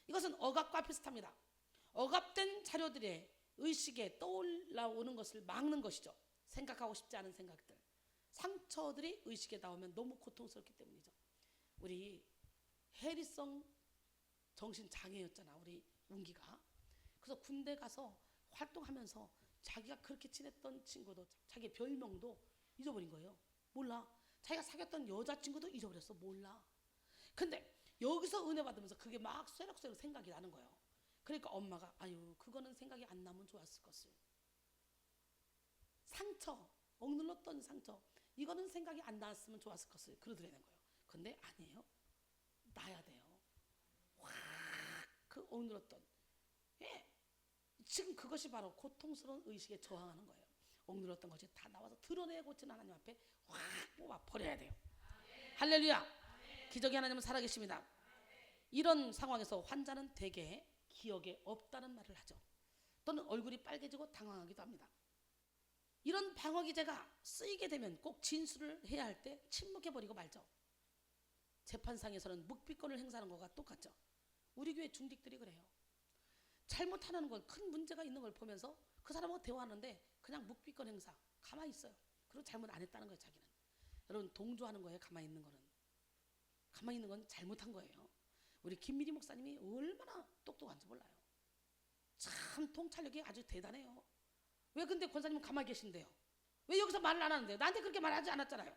이것은 억압과 비슷합니다. 억압된 자료들의 의식에 떠올라오는 것을 막는 것이죠. 생각하고 싶지 않은 생각들, 상처들이 의식에 나오면 너무 고통스럽기 때문이죠. 우리 해리성 정신장애였잖아, 우리 운기가. 그래서 군대 가서 활동하면서 자기가 그렇게 친했던 친구도, 자기의 별명도 잊어버린 거예요. 몰라. 자기가 사귀었던 여자친구도 잊어버렸어. 몰라. 근데 여기서 은혜 받으면서 그게 막 쇠락쇠락 생각이 나는 거예요. 그러니까 엄마가 아유 그거는 생각이 안 나면 좋았을 것을. 상처, 억눌렀던 상처, 이거는 생각이 안 났으면 좋았을 것을 그러더라는 거예요. 근데 아니에요. 나야 돼요. 확 그 억눌렀던, 예, 지금 그것이 바로 고통스러운 의식에 저항하는 거예요. 억눌렀던 것이 다 나와서 드러내고 친 하나님 앞에 확 뽑아 버려야 돼요. 할렐루야. 기적의 하나님은 살아계십니다. 이런 상황에서 환자는 대개 기억에 없다는 말을 하죠. 또는 얼굴이 빨개지고 당황하기도 합니다. 이런 방어기제가 쓰이게 되면 꼭 진술을 해야 할 때 침묵해버리고 말죠. 재판상에서는 묵비권을 행사하는 것과 똑같죠. 우리 교회 중직들이 그래요. 잘못하는 건 큰 문제가 있는 걸 보면서 그 사람하고 대화하는데 그냥 묵비권 행사, 가만히 있어요. 그리고 잘못 안 했다는 거예요. 자기는. 여러분 동조하는 거예요. 가만히 있는 거는. 가만히 있는 건 잘못한 거예요. 우리 김미리 목사님이 얼마나 똑똑한지 몰라요. 참 통찰력이 아주 대단해요. 왜 근데 권사님은 가만히 계신데요? 왜 여기서 말을 안 하는데요? 나한테 그렇게 말하지 않았잖아요.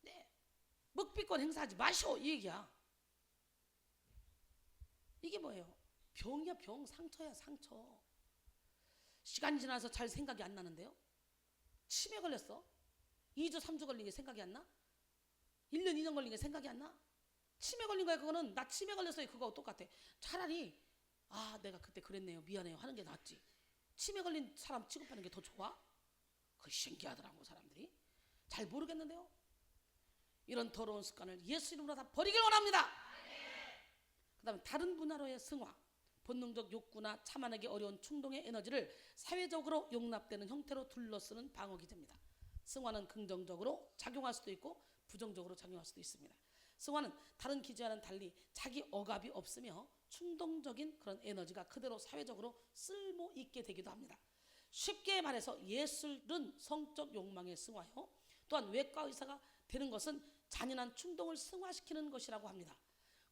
네, 먹비권 행사하지 마시오 이 얘기야. 이게 뭐예요? 병이야 병, 상처야 상처. 시간이 지나서 잘 생각이 안 나는데요? 치매 걸렸어? 2주 3주 걸린 게 생각이 안 나? 1년 2년 걸린 게 생각이 안 나? 치매 걸린 거야. 그거는 나 치매 걸렸어요 그거하고 똑같아. 차라리 아 내가 그때 그랬네요 미안해요 하는 게 낫지. 치매 걸린 사람 취급하는 게 더 좋아? 그거 신기하더라고 사람들이. 잘 모르겠는데요. 이런 더러운 습관을 예수 이름으로 다 버리길 원합니다. 그 다음에 다른 문화로의 승화, 본능적 욕구나 참아내기 어려운 충동의 에너지를 사회적으로 용납되는 형태로 둘러쓰는 방어기제입니다. 승화는 긍정적으로 작용할 수도 있고 부정적으로 작용할 수도 있습니다. 승화는 다른 기제와는 달리 자기 억압이 없으며 충동적인 그런 에너지가 그대로 사회적으로 쓸모 있게 되기도 합니다. 쉽게 말해서 예술은 성적 욕망의 승화요. 또한 외과 의사가 되는 것은 잔인한 충동을 승화시키는 것이라고 합니다.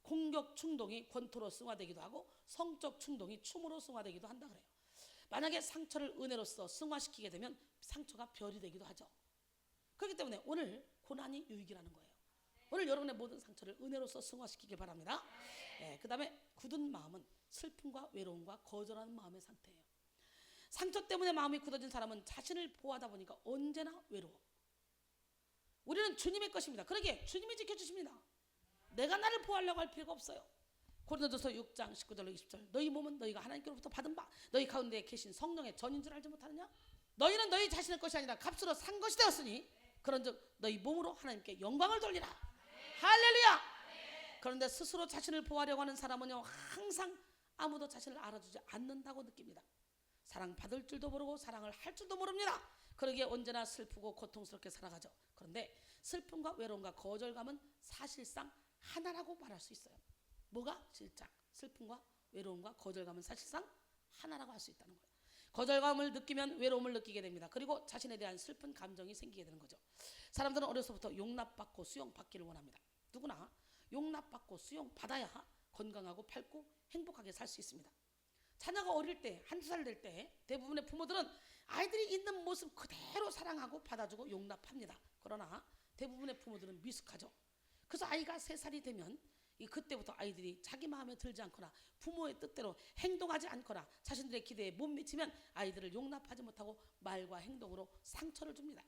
공격 충동이 권투로 승화되기도 하고 성적 충동이 춤으로 승화되기도 한다 그래요. 만약에 상처를 은혜로서 승화시키게 되면 상처가 별이 되기도 하죠. 그렇기 때문에 오늘 고난이 유익이라는 거예요. 오늘 여러분의 모든 상처를 은혜로서 승화시키길 바랍니다. 네, 그 다음에 굳은 마음은 슬픔과 외로움과 거절하는 마음의 상태예요. 상처 때문에 마음이 굳어진 사람은 자신을 보호하다 보니까 언제나 외로워. 우리는 주님의 것입니다. 그러기에 주님이 지켜주십니다. 내가 나를 보호하려고 할 필요가 없어요. 고린도전서 6장 19절로 20절 너희 몸은 너희가 하나님께로부터 받은 바 너희 가운데 계신 성령의 전인 줄 알지 못하느냐? 너희는 너희 자신의 것이 아니라 값으로 산 것이 되었으니 그런즉 너희 몸으로 하나님께 영광을 돌리라. 할렐루야. 그런데 스스로 자신을 보호하려고 하는 사람은요 항상 아무도 자신을 알아주지 않는다고 느낍니다. 사랑받을 줄도 모르고 사랑을 할 줄도 모릅니다. 그러기에 언제나 슬프고 고통스럽게 살아가죠. 그런데 슬픔과 외로움과 거절감은 사실상 하나라고 말할 수 있어요. 뭐가 실장? 슬픔과 외로움과 거절감은 사실상 하나라고 할 수 있다는 거예요. 거절감을 느끼면 외로움을 느끼게 됩니다. 그리고 자신에 대한 슬픈 감정이 생기게 되는 거죠. 사람들은 어려서부터 용납받고 수용받기를 원합니다. 누구나 용납받고 수용받아야 건강하고 밝고 행복하게 살 수 있습니다. 자녀가 어릴 때, 한두 살 될 때 대부분의 부모들은 아이들이 있는 모습 그대로 사랑하고 받아주고 용납합니다. 그러나 대부분의 부모들은 미숙하죠. 그래서 아이가 3살이 되면 그때부터 아이들이 자기 마음에 들지 않거나 부모의 뜻대로 행동하지 않거나 자신들의 기대에 못 미치면 아이들을 용납하지 못하고 말과 행동으로 상처를 줍니다.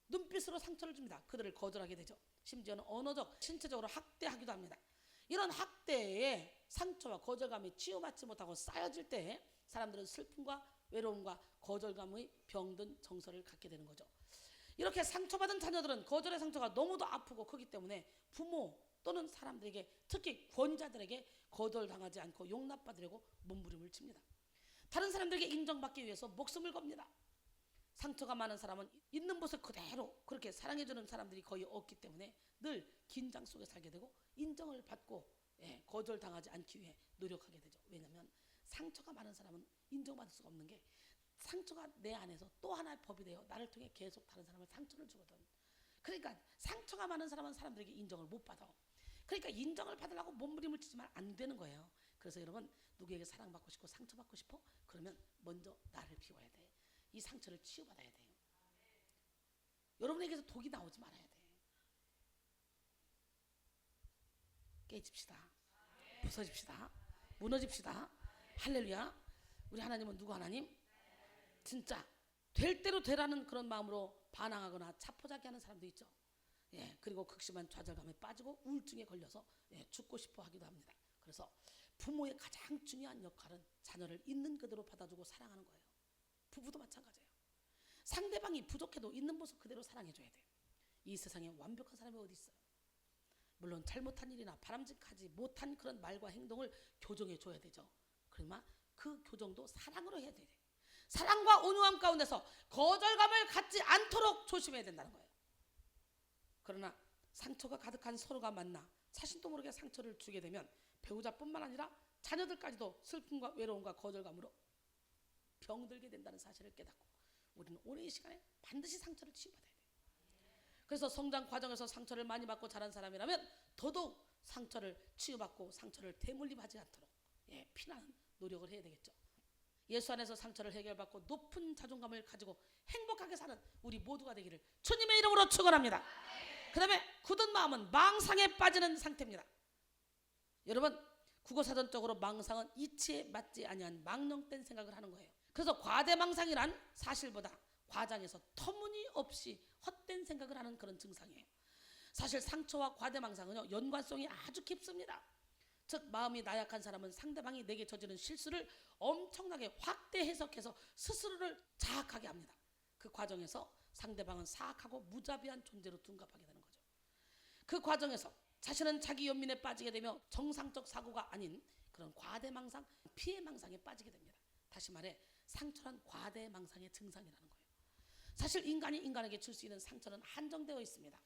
눈빛으로 상처를 줍니다. 그들을 거절하게 되죠. 심지어는 언어적, 신체적으로 학대하기도 합니다. 이런 학대에 상처와 거절감이 치유받지 못하고 쌓여질 때 사람들은 슬픔과 외로움과 거절감의 병든 정서를 갖게 되는 거죠. 이렇게 상처받은 자녀들은 거절의 상처가 너무도 아프고 크기 때문에 부모 또는 사람들에게, 특히 권위자들에게 거절당하지 않고 용납받으려고 몸부림을 칩니다. 다른 사람들에게 인정받기 위해서 목숨을 겁니다. 상처가 많은 사람은 있는 모습 그대로 그렇게 사랑해주는 사람들이 거의 없기 때문에 늘 긴장 속에 살게 되고 인정을 받고 거절당하지 않기 위해 노력하게 되죠. 왜냐하면 상처가 많은 사람은 인정받을 수가 없는 게, 상처가 내 안에서 또 하나의 법이 되어 나를 통해 계속 다른 사람을 상처를 주거든. 그러니까 상처가 많은 사람은 사람들에게 인정을 못 받아. 그러니까 인정을 받으려고 몸부림을 치지만 안 되는 거예요. 그래서 여러분, 누구에게 사랑받고 싶고 상처받고 싶어? 그러면 먼저 나를 비워야 돼. 이 상처를 치유받아야 돼요. 여러분에게서 독이 나오지 말아야 돼. 깨집시다. 부서집시다. 무너집시다. 할렐루야. 우리 하나님은 누구 하나님? 진짜 될 대로 되라는 그런 마음으로 반항하거나 자포자기하는 사람도 있죠. 그리고 극심한 좌절감에 빠지고 우울증에 걸려서 죽고 싶어 하기도 합니다. 그래서 부모의 가장 중요한 역할은 자녀를 있는 그대로 받아주고 사랑하는 거예요. 부부도 마찬가지예요. 상대방이 부족해도 있는 모습 그대로 사랑해줘야 돼요. 이 세상에 완벽한 사람이 어디 있어요? 물론 잘못한 일이나 바람직하지 못한 그런 말과 행동을 교정해줘야 되죠. 그러나 그 교정도 사랑으로 해야 돼요. 사랑과 온유함 가운데서 거절감을 갖지 않도록 조심해야 된다는 거예요. 그러나 상처가 가득한 서로가 만나 자신도 모르게 상처를 주게 되면 배우자뿐만 아니라 자녀들까지도 슬픔과 외로움과 거절감으로 병들게 된다는 사실을 깨닫고 우리는 오늘 이 시간에 반드시 상처를 치유받아야 돼요. 그래서 성장 과정에서 상처를 많이 받고 자란 사람이라면 더더욱 상처를 치유받고 상처를 대물림하지 않도록 피나는 노력을 해야 되겠죠. 예수 안에서 상처를 해결받고 높은 자존감을 가지고 행복하게 사는 우리 모두가 되기를 주님의 이름으로 축원합니다. 그 다음에 굳은 마음은 망상에 빠지는 상태입니다. 여러분, 국어사전적으로 망상은 이치에 맞지 아니한 망령된 생각을 하는 거예요. 그래서 과대망상이란 사실보다 과장해서 터무니없이 헛된 생각을 하는 그런 증상이에요. 사실 상처와 과대망상은요, 연관성이 아주 깊습니다. 즉 마음이 나약한 사람은 상대방이 내게 저지른 실수를 엄청나게 확대 해석해서 스스로를 자학하게 합니다. 그 과정에서 상대방은 사악하고 무자비한 존재로 둔갑하게 되는 거죠. 그 과정에서 자신은 자기 연민에 빠지게 되며 정상적 사고가 아닌 그런 과대망상, 피해망상에 빠지게 됩니다. 다시 말해 상처란 과대망상의 증상이라는 거예요. 사실 인간이 인간에게 줄 수 있는 상처는 한정되어 있습니다.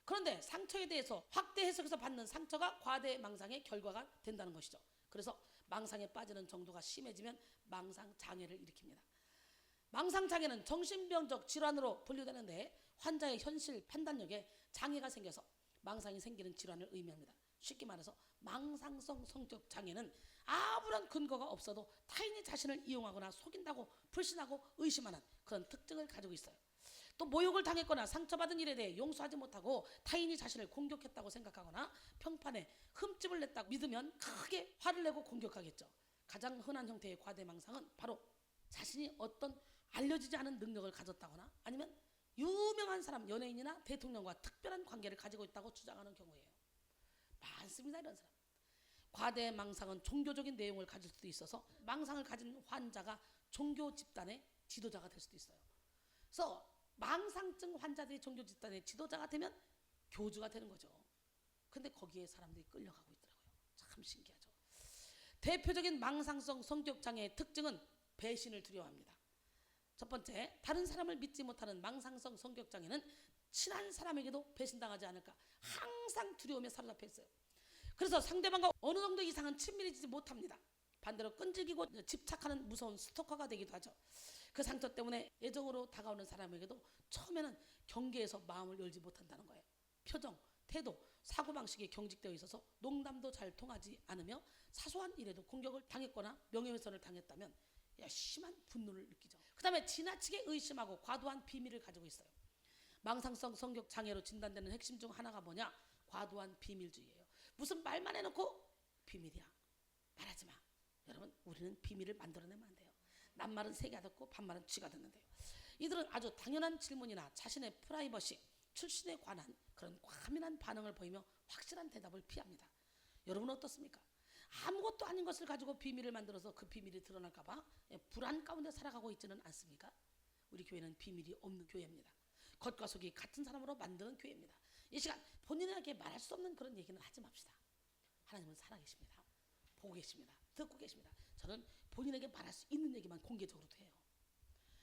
그런데 상처에 대해서 확대 해석해서 받는 상처가 과대망상의 결과가 된다는 것이죠. 그래서 망상에 빠지는 정도가 심해지면 망상장애를 일으킵니다. 망상장애는 정신병적 질환으로 분류되는데 환자의 현실 판단력에 장애가 생겨서 망상이 생기는 질환을 의미합니다. 쉽게 말해서 망상성 성격 장애는 아무런 근거가 없어도 타인이 자신을 이용하거나 속인다고 불신하고 의심하는 그런 특징을 가지고 있어요. 또 모욕을 당했거나 상처받은 일에 대해 용서하지 못하고 타인이 자신을 공격했다고 생각하거나 평판에 흠집을 냈다고 믿으면 크게 화를 내고 공격하겠죠. 가장 흔한 형태의 과대망상은 바로 자신이 어떤 알려지지 않은 능력을 가졌다거나 아니면 유명한 사람, 연예인이나 대통령과 특별한 관계를 가지고 있다고 주장하는 경우예요. 많습니다, 이런 사람. 과대망상은 종교적인 내용을 가질 수도 있어서 망상을 가진 환자가 종교 집단의 지도자가 될 수도 있어요. 그래서 망상증 환자들이 종교 집단의 지도자가 되면 교주가 되는 거죠. 근데 거기에 사람들이 끌려가고 있더라고요. 참 신기하죠. 대표적인 망상성 성격 장애의 특징은 배신을 두려워합니다. 첫 번째, 다른 사람을 믿지 못하는 망상성 성격 장애는 친한 사람에게도 배신당하지 않을까 항상 두려움에 사로잡혀 있어요. 그래서 상대방과 어느 정도 이상은 친밀해지지 못합니다. 반대로 끈질기고 집착하는 무서운 스토커가 되기도 하죠. 그 상처 때문에 애정으로 다가오는 사람에게도 처음에는 경계에서 마음을 열지 못한다는 거예요. 표정, 태도, 사고방식이 경직되어 있어서 농담도 잘 통하지 않으며 사소한 일에도 공격을 당했거나 명예훼손을 당했다면 심한 분노를 느끼죠. 그 다음에 지나치게 의심하고 과도한 비밀을 가지고 있어요. 망상성 성격 장애로 진단되는 핵심 중 하나가 뭐냐? 과도한 비밀주의예요. 무슨 말만 해놓고 비밀이야. 말하지 마. 여러분, 우리는 비밀을 만들어내면 안 돼요. 낱말은 새가 듣고 반말은 쥐가 듣는데요. 이들은 아주 당연한 질문이나 자신의 프라이버시, 출신에 관한 그런 과민한 반응을 보이며 확실한 대답을 피합니다. 여러분은 어떻습니까? 아무것도 아닌 것을 가지고 비밀을 만들어서 그 비밀이 드러날까 봐 불안 가운데 살아가고 있지는 않습니까? 우리 교회는 비밀이 없는 교회입니다. 겉과 속이 같은 사람으로 만드는 교회입니다. 이 시간 본인에게 말할 수 없는 그런 얘기는 하지 맙시다. 하나님은 살아계십니다. 보고 계십니다. 듣고 계십니다. 저는 본인에게 말할 수 있는 얘기만 공개적으로 해요.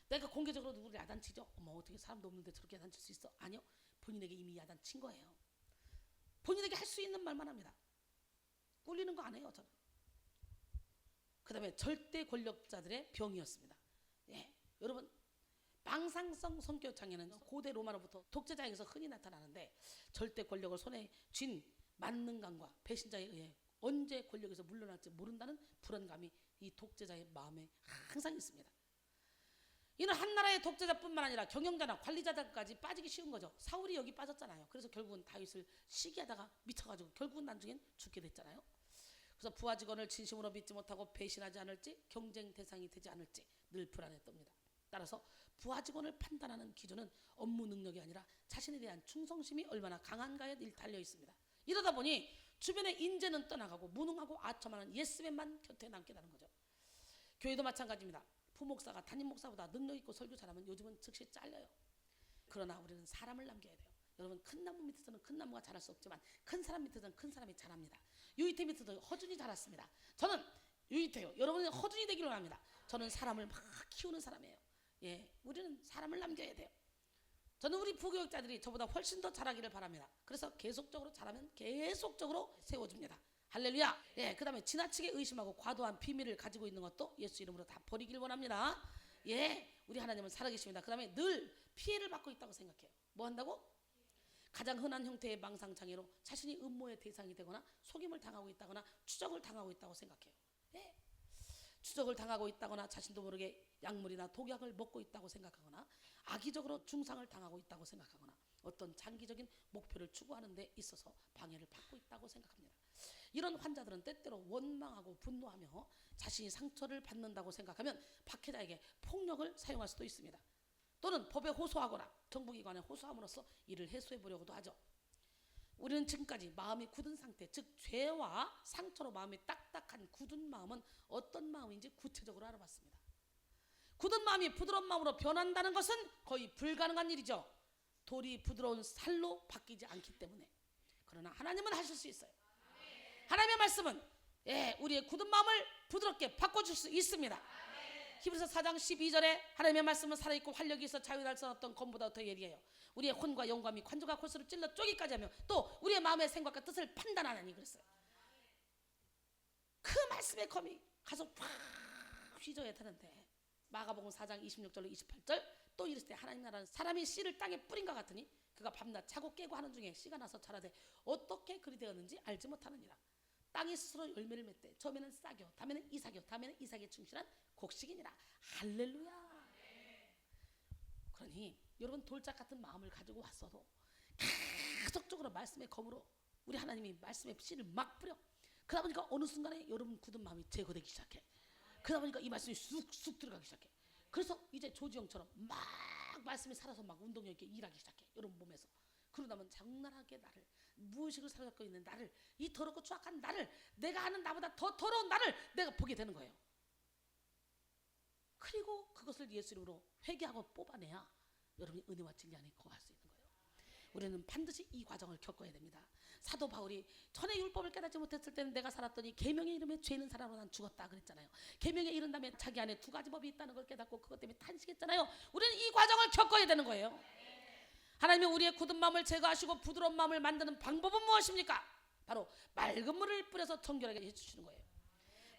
내가 공개적으로 누구를 야단치죠? 어머, 어떻게 사람도 없는데 저렇게 야단칠 수 있어? 아니요. 본인에게 이미 야단친 거예요. 본인에게 할 수 있는 말만 합니다. 꿀리는 거 안 해요, 저는. 그 다음에 절대 권력자들의 병이었습니다. 예, 여러분, 망상성 성격 장애는 고대 로마로부터 독재자에게서 흔히 나타나는데, 절대 권력을 손에 쥔 만능감과 배신자에 의해 언제 권력에서 물러날지 모른다는 불안감이 이 독재자의 마음에 항상 있습니다. 이는 한 나라의 독재자뿐만 아니라 경영자나 관리자들까지 빠지기 쉬운 거죠. 사울이 여기 빠졌잖아요. 그래서 결국은 다윗을 시기하다가 미쳐가지고 결국은 나중엔 죽게 됐잖아요. 그래서 부하 직원을 진심으로 믿지 못하고 배신하지 않을지, 경쟁 대상이 되지 않을지 늘 불안했답니다. 따라서 부하 직원을 판단하는 기준은 업무 능력이 아니라 자신에 대한 충성심이 얼마나 강한가에 달려 있습니다. 이러다 보니 주변의 인재는 떠나가고 무능하고 아첨하는 예스맨만 곁에 남게 되는 거죠. 교회도 마찬가지입니다. 부목사가 담임 목사보다 능력 있고 설교 잘하면 요즘은 즉시 잘려요. 그러나 우리는 사람을 남겨야 돼요. 여러분, 큰 나무 밑에서는 큰 나무가 자랄 수 없지만 큰 사람 밑에서는 큰 사람이 자랍니다. 유이태 밑에도 허준이 자랐습니다. 저는 유이태요. 여러분은 허준이 되기를 원합니다. 저는 사람을 막 키우는 사람이에요. 예, 우리는 사람을 남겨야 돼요. 저는 우리 부교육자들이 저보다 훨씬 더 잘하기를 바랍니다. 그래서 계속적으로 잘하면 계속적으로 세워줍니다. 할렐루야. 예, 그 다음에 지나치게 의심하고 과도한 비밀을 가지고 있는 것도 예수 이름으로 다 버리길 원합니다. 예, 우리 하나님은 살아계십니다. 그 다음에 늘 피해를 받고 있다고 생각해요. 뭐 한다고? 가장 흔한 형태의 망상장애로 자신이 음모의 대상이 되거나 속임을 당하고 있다거나 추적을 당하고 있다고 생각해요. 예, 추적을 당하고 있다거나 자신도 모르게 약물이나 독약을 먹고 있다고 생각하거나 악의적으로 중상을 당하고 있다고 생각하거나 어떤 장기적인 목표를 추구하는 데 있어서 방해를 받고 있다고 생각합니다. 이런 환자들은 때때로 원망하고 분노하며 자신이 상처를 받는다고 생각하면 박해자에게 폭력을 사용할 수도 있습니다. 또는 법에 호소하거나 정부기관에 호소함으로써 이를 해소해 보려고도 하죠. 우리는 지금까지 마음이 굳은 상태, 즉 죄와 상처로 마음이 딱딱한 굳은 마음은 어떤 마음인지 구체적으로 알아봤습니다. 굳은 마음이 부드러운 마음으로 변한다는 것은 거의 불가능한 일이죠. 돌이 부드러운 살로 바뀌지 않기 때문에. 그러나 하나님은 하실 수 있어요. 하나님의 말씀은 우리의 굳은 마음을 부드럽게 바꿔줄 수 있습니다. 히브리서 4장 12절에 하나님의 말씀은 살아있고 활력이 있어 자유할 수 없던 검보다 더 예리해요. 우리의 혼과 영감이 관조가 골수로 찔러 쪼기까지 하며 또 우리의 마음의 생각과 뜻을 판단하나니 그랬어요. 그 말씀의 검이 가서 팍 휘저어야 되는데 마가복음 4장 26절로 28절 또 이랬을 때 하나님 나라는 사람이 씨를 땅에 뿌린 것 같으니 그가 밤낮 자고 깨고 하는 중에 씨가 나서 자라되 어떻게 그리 되었는지 알지 못하느니라. 땅이 스스로 열매를 맺되 처음에는 싹이요 다음에는 이삭이요 다음에는 이삭에 충실한 곡식이니라. 할렐루야. 그러니 여러분 돌짝 같은 마음을 가지고 왔어도 계속적으로 말씀의 검으로 우리 하나님이 말씀의 씨를 막 뿌려. 그러다 보니까 어느 순간에 여러분 굳은 마음이 제거되기 시작해. 그러다 보니까 이 말씀이 쑥쑥 들어가기 시작해. 그래서 이제 조지영처럼 막 말씀이 살아서 막 운동력 있게 일하기 시작해. 여러분 몸에서. 그러다면 적나라하게 나를 무의식을 사로잡고 있는 나를 이 더럽고 추악한 나를 내가 하는 나보다 더 더러운 나를 내가 보게 되는 거예요. 그리고 그것을 예수 이름으로 회개하고 뽑아내야 여러분이 은혜와 진리 안에 거할 수 있는 거예요. 우리는 반드시 이 과정을 겪어야 됩니다. 사도 바울이 전에 율법을 깨닫지 못했을 때는 내가 살았더니 계명의 이름에 죄는 사람으로 난 죽었다 그랬잖아요. 계명에 이른다면 자기 안에 두 가지 법이 있다는 걸 깨닫고 그것 때문에 탄식했잖아요. 우리는 이 과정을 겪어야 되는 거예요. 하나님이 우리의 굳은 마음을 제거하시고 부드러운 마음을 만드는 방법은 무엇입니까? 바로 맑은 물을 뿌려서 정결하게 해주시는 거예요.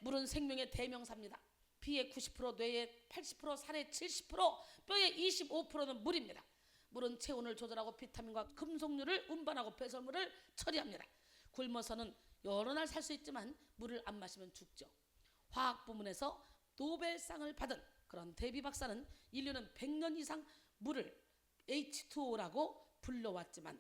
물은 생명의 대명사입니다. 피의 90%, 뇌의 80%, 살의 70%, 뼈의 25%는 물입니다. 물은 체온을 조절하고 비타민과 금속류를 운반하고 배설물을 처리합니다. 굶어서는 여러 날 살 수 있지만 물을 안 마시면 죽죠. 화학 부문에서 노벨상을 받은 그런 데비 박사는 인류는 100년 이상 물을 H2O라고 불러왔지만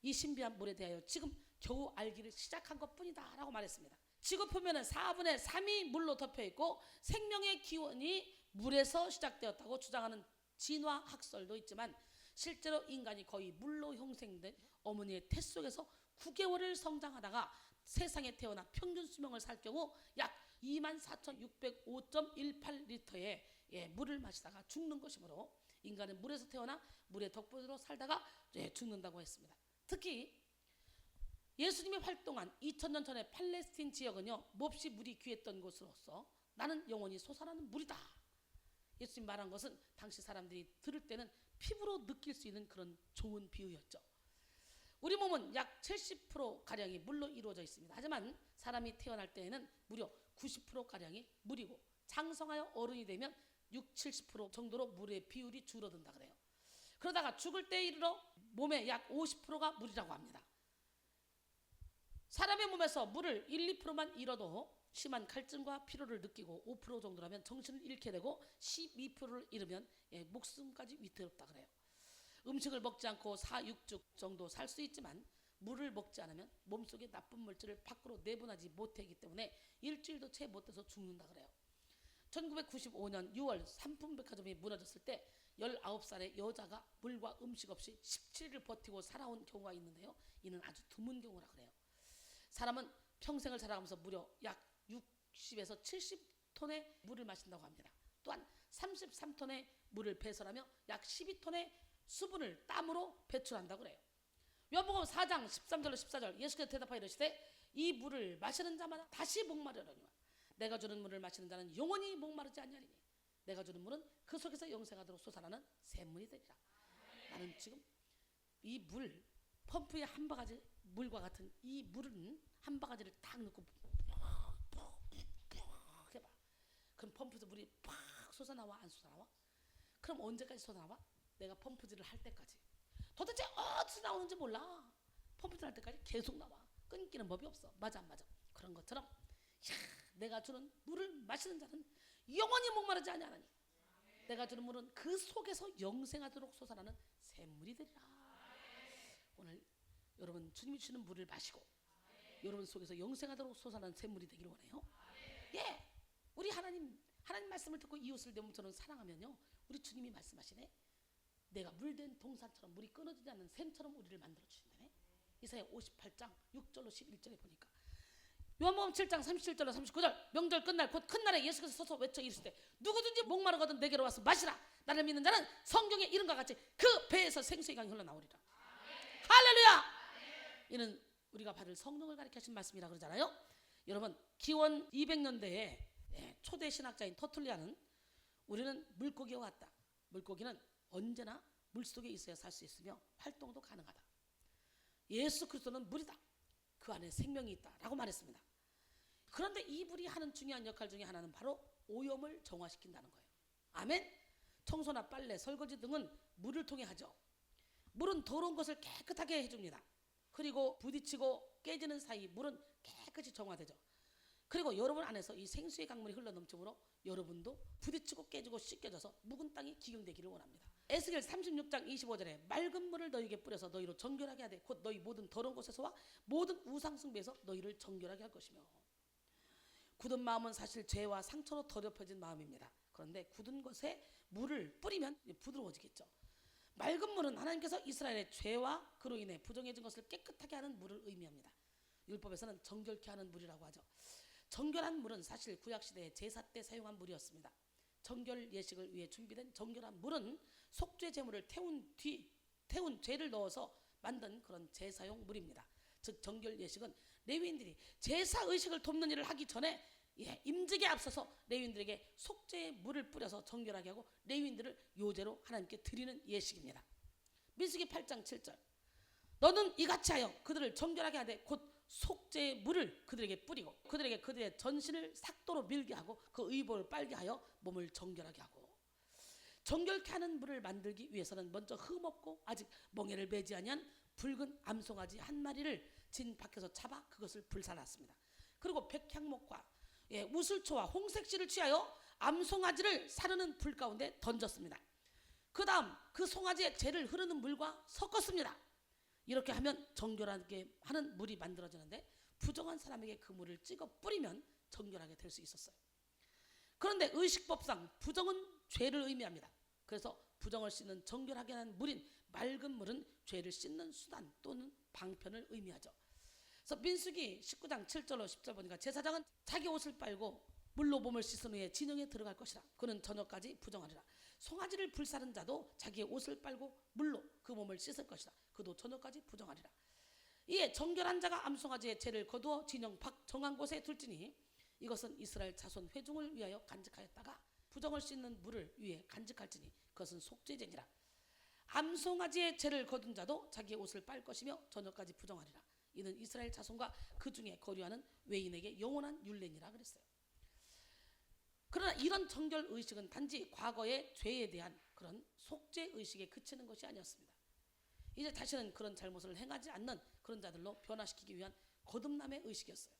이 신비한 물에 대하여 지금 겨우 알기를 시작한 것뿐이다 라고 말했습니다. 지구 표면은 4분의 3이 물로 덮여 있고 생명의 기원이 물에서 시작되었다고 주장하는 진화학설도 있지만 실제로 인간이 거의 물로 형성된 어머니의 태 속에서 9개월을 성장하다가 세상에 태어나 평균 수명을 살 경우 약 24,605.18리터의 물을 마시다가 죽는 것이므로 인간은 물에서 태어나 물의 덕분으로 살다가 죽는다고 했습니다. 특히 예수님이 활동한 2000년 전의 팔레스틴 지역은요, 몹시 물이 귀했던 곳으로서 나는 영원히 솟아나는 물이다. 예수님 말한 것은 당시 사람들이 들을 때는 피부로 느낄 수 있는 그런 좋은 비유였죠. 우리 몸은 약 70%가량이 물로 이루어져 있습니다. 하지만 사람이 태어날 때에는 무려 90%가량이 물이고 장성하여 어른이 되면 60-70% 정도로 물의 비율이 줄어든다 그래요. 그러다가 죽을 때에 이르러 몸의 약 50%가 물이라고 합니다. 사람의 몸에서 물을 1-2%만 잃어도 심한 갈증과 피로를 느끼고 5% 정도라면 정신을 잃게 되고 12%를 잃으면 목숨까지 위태롭다 그래요. 음식을 먹지 않고 4-6주 정도 살 수 있지만 물을 먹지 않으면 몸속에 나쁜 물질을 밖으로 내보내지 못하기 때문에 일주일도 채 못 돼서 죽는다 그래요. 1995년 6월 삼풍백화점이 무너졌을 때 19살의 여자가 물과 음식 없이 17일을 버티고 살아온 경우가 있는데요. 이는 아주 드문 경우라 그래요. 사람은 평생을 살아가면서 무려 약 60에서 70톤의 물을 마신다고 합니다. 또한 33톤의 물을 배설하며 약 12톤의 수분을 땀으로 배출한다고 그래요. 요한복음 4장 13절로 14절 예수께서 대답하여 이르시되 이 물을 마시는 자마다 다시 목마르려니와 내가 주는 물을 마시는 자는 영원히 목마르지 아니하리니 내가 주는 물은 그 속에서 영생하도록 솟아나는 샘물이 되리라. 나는 지금 이 물, 펌프의 한 바가지 물과 같은 이 물은 한 바가지를 딱 넣고 해봐. 그럼 펌프에서 물이 팍 솟아나와 안 솟아나와? 그럼 언제까지 솟아나와? 내가 펌프질을 할 때까지. 도대체 어디서 나오는지 몰라. 펌프질 할 때까지 계속 나와. 끊기는 법이 없어. 맞아 안 맞아? 그런 것처럼 내가 주는 물을 마시는 자는 영원히 목마르지 아니하나니 내가 주는 물은 그 속에서 영생하도록 솟아나는 샘물이 되리라. 오늘 여러분 주님이 주시는 물을 마시고 여러분 속에서 영생하도록 솟아나는 샘물이 되기를 원해요. 예, 우리 하나님 말씀을 듣고 이웃을 내 몸처럼 사랑하면요, 우리 주님이 말씀하시네. 내가 물된 동산처럼 물이 끊어지지 않는 샘처럼 우리를 만들어 주신다네. 이사야 58장 6절로 11절에 보니까 요한복음 7장 37절로 39절 명절 끝날 곧 큰 날에 예수께서 서서 외쳐 이르시되 누구든지 목마르거든 내게로 와서 마시라. 나를 믿는 자는 성경에 이른과 같이 그 배에서 생수의 강이 흘러나오리라. 할렐루야. 이는 우리가 받을 성령을 가리키신 말씀이라 그러잖아요. 여러분 기원 200년대에 초대 신학자인 터툴리안은 우리는 물고기와 같다. 물고기는 언제나 물속에 있어야 살 수 있으며 활동도 가능하다. 예수 그리스도는 물이다. 그 안에 생명이 있다 라고 말했습니다. 그런데 이 물이 하는 중요한 역할 중에 하나는 바로 오염을 정화시킨다는 거예요. 아멘. 청소나 빨래, 설거지 등은 물을 통해 하죠. 물은 더러운 것을 깨끗하게 해줍니다. 그리고 부딪히고 깨지는 사이 물은 깨끗이 정화되죠. 그리고 여러분 안에서 이 생수의 강물이 흘러넘치므로 여러분도 부딪히고 깨지고 씻겨져서 묵은 땅이 기경되기를 원합니다. 에스겔 36장 25절에 맑은 물을 너희에게 뿌려서 너희로 정결하게 하되 곧 너희 모든 더러운 곳에서와 모든 우상 숭배에서 너희를 정결하게 할 것이며. 굳은 마음은 사실 죄와 상처로 더럽혀진 마음입니다. 그런데 굳은 것에 물을 뿌리면 부드러워지겠죠. 맑은 물은 하나님께서 이스라엘의 죄와 그로 인해 부정해진 것을 깨끗하게 하는 물을 의미합니다. 율법에서는 정결케 하는 물이라고 하죠. 정결한 물은 사실 구약시대의 제사 때 사용한 물이었습니다. 정결 예식을 위해 준비된 정결한 물은 속죄 제물을 태운 죄를 넣어서 만든 그런 제사용 물입니다. 즉 정결 예식은 레위인들이 제사 의식을 돕는 일을 하기 전에 임직에 앞서서 레위인들에게 속죄의 물을 뿌려서 정결하게 하고 레위인들을 요제로 하나님께 드리는 예식입니다. 민수기 8장 7절 너는 이같이 하여 그들을 정결하게 하되 곧 속죄의 물을 그들에게 뿌리고 그들에게 그들의 전신을 삭도로 밀게 하고 그 의복을 빨게 하여 몸을 정결하게 하고. 정결케 하는 물을 만들기 위해서는 먼저 흠없고 아직 멍에를 매지 아니한 붉은 암송아지 한 마리를 진 밖에서 잡아 그것을 불살랐습니다. 그리고 백향목과 우슬초와 홍색실을 취하여 암송아지를 사르는 불 가운데 던졌습니다. 그 다음 그 송아지의 재를 흐르는 물과 섞었습니다. 이렇게 하면 정결하게 하는 물이 만들어지는데 부정한 사람에게 그 물을 찍어 뿌리면 정결하게 될 수 있었어요. 그런데 의식법상 부정은 죄를 의미합니다. 그래서 부정을 씻는 정결하게 하는 물인 맑은 물은 죄를 씻는 수단 또는 방편을 의미하죠. 그래서 민수기 19장 7절로 10절 보니까 제사장은 자기 옷을 빨고 물로 몸을 씻은 후에 진영에 들어갈 것이라. 그는 저녁까지 부정하리라. 송아지를 불사른 자도 자기의 옷을 빨고 물로 그 몸을 씻을 것이다. 그도 저녁까지 부정하리라. 이에 정결한 자가 암송아지의 죄를 거두어 진영 밖 정한 곳에 둘지니 이것은 이스라엘 자손 회중을 위하여 간직하였다가 부정을 씻는 물을 위해 간직할지니 그것은 속죄제니라. 암송아지의 죄를 거둔 자도 자기의 옷을 빨 것이며 저녁까지 부정하리라. 이는 이스라엘 자손과 그 중에 거류하는 외인에게 영원한 율례니라 그랬어요. 그러나 이런 정결 의식은 단지 과거의 죄에 대한 그런 속죄 의식에 그치는 것이 아니었습니다. 이제 다시는 그런 잘못을 행하지 않는 그런 자들로 변화시키기 위한 거듭남의 의식이었어요.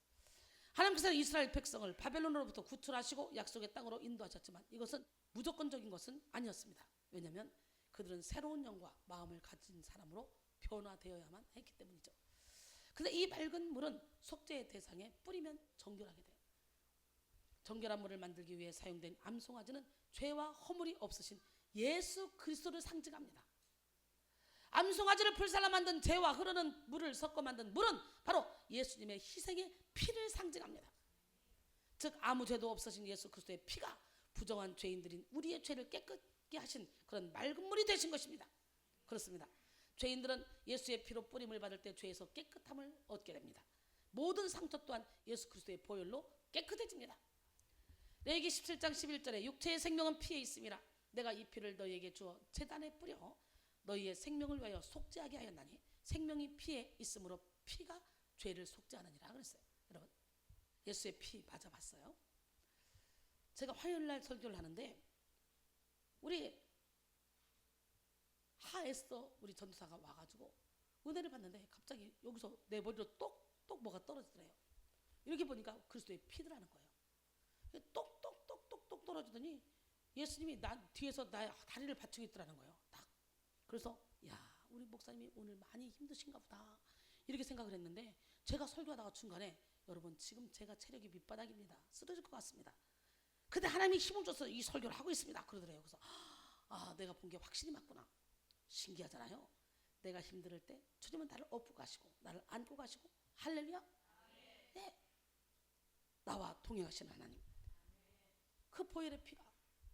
하나님께서 이스라엘 백성을 바벨론으로부터 구출하시고 약속의 땅으로 인도하셨지만 이것은 무조건적인 것은 아니었습니다. 왜냐하면 그들은 새로운 영과 마음을 가진 사람으로 변화되어야만 했기 때문이죠. 그런데 이 맑은 물은 속죄의 대상에 뿌리면 정결하게 돼요. 정결한 물을 만들기 위해 사용된 암송아지는 죄와 허물이 없으신 예수 그리스도를 상징합니다. 암송아지를 불살라 만든 죄와 흐르는 물을 섞어 만든 물은 바로 예수님의 희생의 피를 상징합니다. 즉 아무 죄도 없으신 예수 그리스도의 피가 부정한 죄인들인 우리의 죄를 깨끗게 하신 그런 맑은 물이 되신 것입니다. 그렇습니다. 죄인들은 예수의 피로 뿌림을 받을 때 죄에서 깨끗함을 얻게 됩니다. 모든 상처 또한 예수 그리스도의 보혈로 깨끗해집니다. 레위기 17장 11절에 육체의 생명은 피에 있음이라 내가 이 피를 너희에게 주어 제단에 뿌려 너희의 생명을 위하여 속죄하게 하였나니 생명이 피에 있으므로 피가 죄를 속죄하느니라 그랬어요. 여러분 예수의 피 맞아봤어요? 제가 화요일날 설교를 하는데 우리 하에서 우리 전도사가 와가지고 은혜를 받는데 갑자기 여기서 내 머리로 똑똑 뭐가 떨어지더래요. 이렇게 보니까 그리스도의 피더라는 거예요. 똑똑똑똑똑 떨어지더니 예수님이 나 뒤에서 나의 다리를 받치고 있더라는 거예요. 딱. 그래서 야 우리 목사님이 오늘 많이 힘드신가 보다 이렇게 생각을 했는데 제가 설교하다가 중간에 여러분 지금 제가 체력이 밑바닥입니다. 쓰러질 것 같습니다. 근데 하나님이 힘을 줘서 이 설교를 하고 있습니다. 그러더래요. 그래서 아 내가 본 게 확실히 맞구나. 신기하잖아요. 내가 힘들 때 주님은 나를 업고 가시고 나를 안고 가시고 할렐루야. 네. 나와 동행하시는 하나님. 그 보혈의 피가